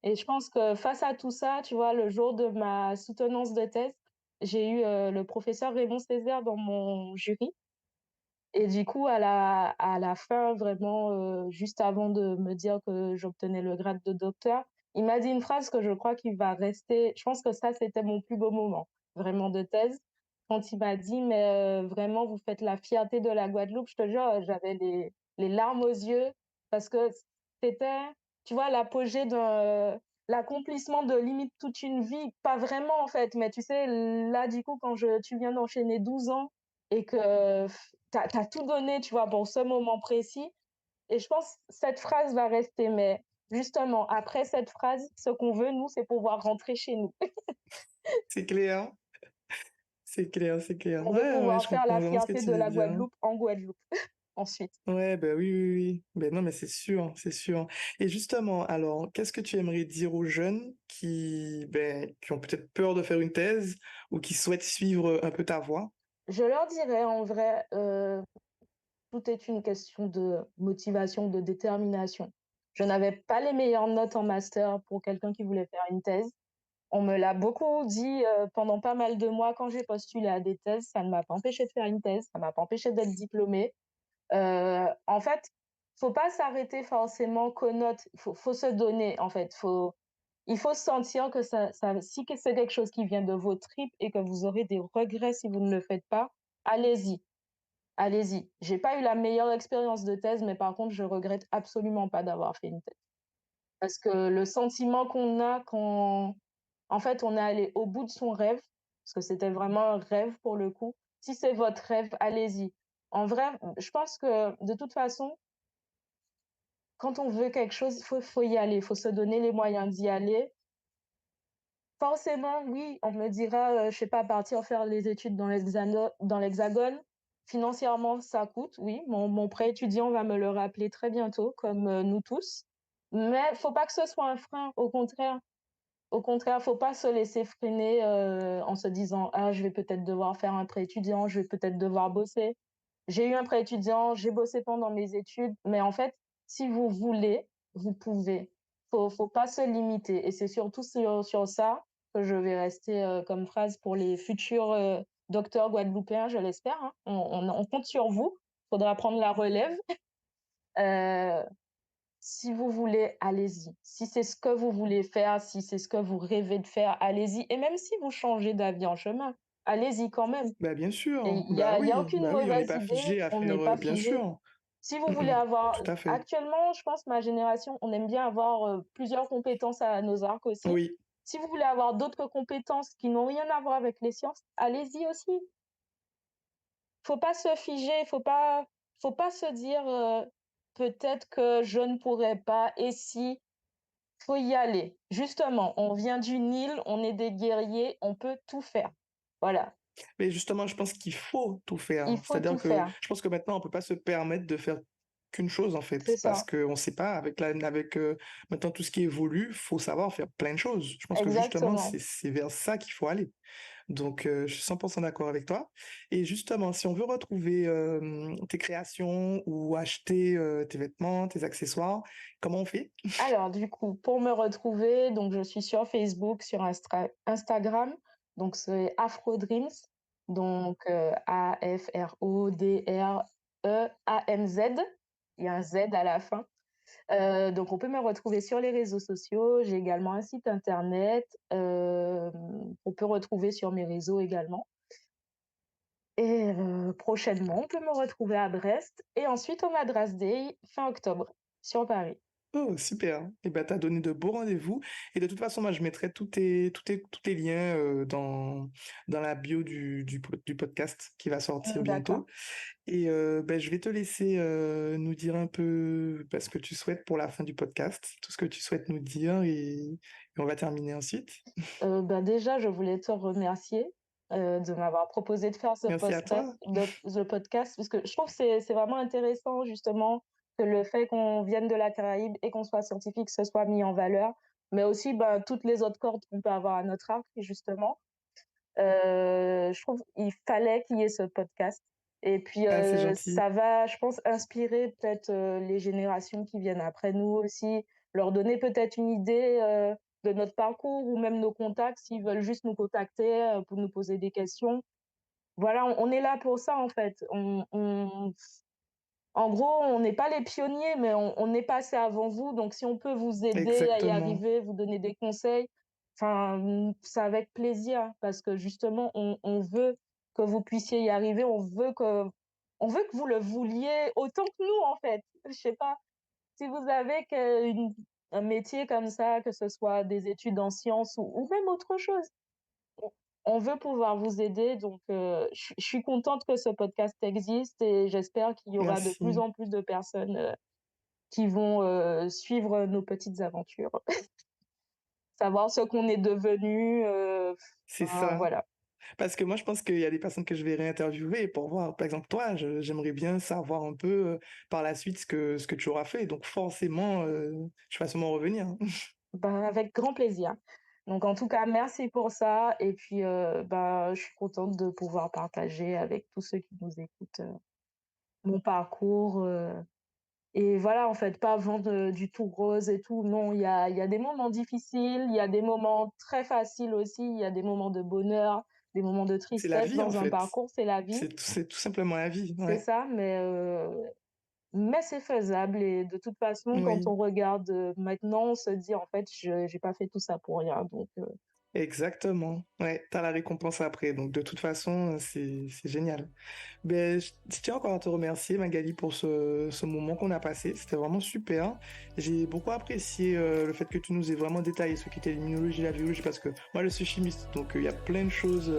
Et je pense que face à tout ça, tu vois, le jour de ma soutenance de thèse, j'ai eu, le professeur Raymond Césaire dans mon jury et du coup, à la fin, vraiment, juste avant de me dire que j'obtenais le grade de docteur, il m'a dit une phrase que je crois qu'il va rester je pense que ça, c'était mon plus beau moment, vraiment de thèse. Quand il m'a dit: «Mais, vraiment, vous faites la fierté de la Guadeloupe», je te jure, j'avais les larmes aux yeux parce que c'était, tu vois, l'apogée l'accomplissement de limite toute une vie. Pas vraiment, en fait, mais tu sais, là, du coup, quand tu viens d'enchaîner 12 ans et que tu as tout donné, tu vois, pour ce moment précis et je pense cette phrase va rester, mais justement, après cette phrase, ce qu'on veut, nous, c'est pouvoir rentrer chez nous. C'est clair, c'est clair, c'est clair. On veut Ouais, ouais, pouvoir je faire comprends la vraiment ce que fierté tu de veux la dire. Guadeloupe en Guadeloupe, ensuite. Ouais, bah oui, oui, oui. Ben non, mais c'est sûr, c'est sûr. Et justement, alors, qu'est-ce que tu aimerais dire aux jeunes qui ont peut-être peur de faire une thèse ou qui souhaitent suivre un peu ta voie? Je leur dirais en vrai, tout est une question de motivation, de détermination. Je n'avais pas les meilleures notes en master pour quelqu'un qui voulait faire une thèse. On me l'a beaucoup dit, pendant pas mal de mois quand j'ai postulé à des thèses. Ça ne m'a pas empêché de faire une thèse, ça m'a pas empêché d'être diplômée. En fait, faut pas s'arrêter forcément qu'aux notes. Faut se donner, en fait. Il faut sentir que ça si que c'est quelque chose qui vient de vos tripes et que vous aurez des regrets si vous ne le faites pas, allez-y, allez-y. J'ai pas eu la meilleure expérience de thèse, mais par contre, je regrette absolument pas d'avoir fait une thèse. Parce que le sentiment qu'on a quand en fait, on est allé au bout de son rêve, parce que c'était vraiment un rêve pour le coup. Si c'est votre rêve, allez-y. En vrai, je pense que de toute façon, quand on veut quelque chose, il faut y aller, il faut se donner les moyens d'y aller. Forcément, oui, on me dira, je sais pas, partir faire les études dans l'Hexagone. Financièrement, ça coûte, oui. Mon prêt étudiant va me le rappeler très bientôt, comme, nous tous. Mais faut pas que ce soit un frein, au contraire. Au contraire, faut pas se laisser freiner, en se disant: «Ah, je vais peut-être devoir faire un prêt étudiant, je vais peut-être devoir bosser». J'ai eu un prêt étudiant, j'ai bossé pendant mes études, mais en fait, si vous voulez, vous pouvez. Faut pas se limiter et c'est surtout sur ça que je vais rester, comme phrase pour les futurs, docteurs guadeloupéens, je l'espère, hein. On compte sur vous. Faudra prendre la relève. Heu Si vous voulez, allez-y. Si c'est ce que vous voulez faire, si c'est ce que vous rêvez de faire, allez-y et même si vous changez d'avis en chemin, allez-y quand même Bah bien et sûr, il y a aucune bah oui, on n'est mauvaise pas idée, figé à on faire, n'est pas bien figé. sûr. Si vous voulez Mm, mm, avoir tout à fait. actuellement, je pense ma génération, on aime bien avoir, plusieurs compétences à nos arcs aussi. Oui, Si vous voulez avoir d'autres compétences qui n'ont rien à voir avec les sciences, allez-y aussi. Faut pas se figer, faut pas se dire, «Peut-être que je ne pourrais pas et si». Faut y aller. Justement, on vient d'une île, on est des guerriers, on peut tout faire. Voilà, mais justement, je pense qu'il faut tout il faire. faut C'est-à-dire tout que faire. je pense que maintenant, on peut pas se permettre de faire qu'une chose, en fait, C'est parce ça, qu'on ne sait pas, maintenant tout ce qui évolue, faut savoir faire plein de choses. Je pense que justement, exactement. c'est vers ça qu'il faut aller. Donc, je suis 100% d'accord avec toi. Et justement, si on veut retrouver tes créations ou acheter tes vêtements, tes accessoires, comment on fait? Alors du coup, pour me retrouver, donc je suis sur Facebook, sur Instagram, donc c'est Afro Dreams, donc AFRODREAMZ, il y a un Z à la fin. Donc on peut me retrouver sur les réseaux sociaux. J'ai également un site internet, on peut retrouver sur mes réseaux également et prochainement, on peut me retrouver à Brest et ensuite au Madras Day fin octobre sur Paris. Oh, super. Et ben, t'as donné de beaux rendez-vous. Et de toute façon, moi, je mettrai tous tes liens dans la bio du podcast qui va sortir D'accord. bientôt. Et ben, je vais te laisser nous dire un peu ce que tu souhaites pour la fin du podcast, tout ce que tu souhaites nous dire, et on va terminer ensuite. Bah, déjà, je voulais te remercier, de m'avoir proposé de faire Merci à toi. ce podcast parce que je trouve que c'est vraiment intéressant justement que le fait qu'on vienne de la Caraïbe et qu'on soit scientifique, ce soit mis en valeur, mais aussi, bah, toutes les autres cordes qu'on peut avoir à notre arc justement. Je trouve il fallait qu'il y ait ce podcast et puis, Ah, c'est gentil. ça va, je pense, inspirer peut-être, les générations qui viennent après nous aussi, leur donner peut-être une idée, de notre parcours ou même nos contacts s'ils veulent juste nous contacter, pour nous poser des questions. Voilà, on est là pour ça, en fait. En gros, on n'est pas les pionniers, mais on est passé avant vous, donc si on peut vous aider à y Exactement. arriver, vous donner des conseils, enfin, c'est avec plaisir parce que justement, on veut que vous puissiez y arriver, on veut que vous le vouliez autant que nous, en fait. Je sais pas, si vous avez un métier comme ça, que ce soit des études en sciences ou même autre chose, on on veut pouvoir vous aider donc je suis contente que ce podcast existe et j'espère qu'il y aura de plus Merci. en plus de personnes, qui vont, suivre nos petites aventures, savoir ce qu'on est devenus, C'est enfin ça. voilà. Parce que moi, je pense qu'il y a des personnes que je vais réinterviewer pour voir. Par exemple, toi, j'aimerais bien savoir un peu par la suite ce que tu auras fait. Donc, forcément, je vais sûrement revenir. Ben, avec grand plaisir. Donc en tout cas, merci pour ça et puis, bah, je suis contente de pouvoir partager avec tous ceux qui nous écoutent, mon parcours, et voilà, en fait, pas vendre, du tout rose et tout. Non, il y a des moments difficiles, il y a des moments très faciles aussi, il y a des moments de bonheur, des moments de C'est la tristesse vie, en dans un fait. parcours, c'est la vie, C'est tout simplement la vie. c'est Ouais. ça, mais c'est faisable et de toute façon, quand Oui. on regarde, maintenant, on se dit: «En fait, je j'ai pas fait tout ça pour rien», donc Exactement. Ouais, t'as la récompense après. Donc, de toute façon, c'est génial. Ben, je tiens encore à te remercier, Magali, pour ce moment qu'on a passé. C'était vraiment super. J'ai beaucoup apprécié le fait que tu nous aies vraiment détaillé ce qu'était l'immunologie et la biologie, parce que moi, je suis chimiste, donc il y a plein de choses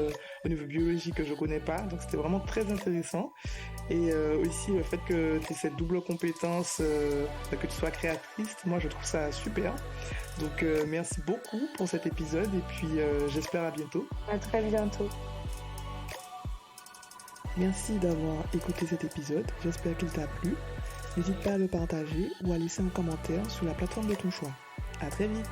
au niveau biologie que je connais pas. Donc, c'était vraiment très intéressant. Et aussi, le fait que tu aies cette double compétence, que tu sois créatrice, moi, je trouve ça super. Donc, merci beaucoup pour cet épisode, et puis j'espère à bientôt. à très bientôt. Merci d'avoir écouté cet épisode, j'espère qu'il t'a plu. N'hésite pas à le partager ou à laisser un commentaire sur la plateforme de ton choix. À très vite!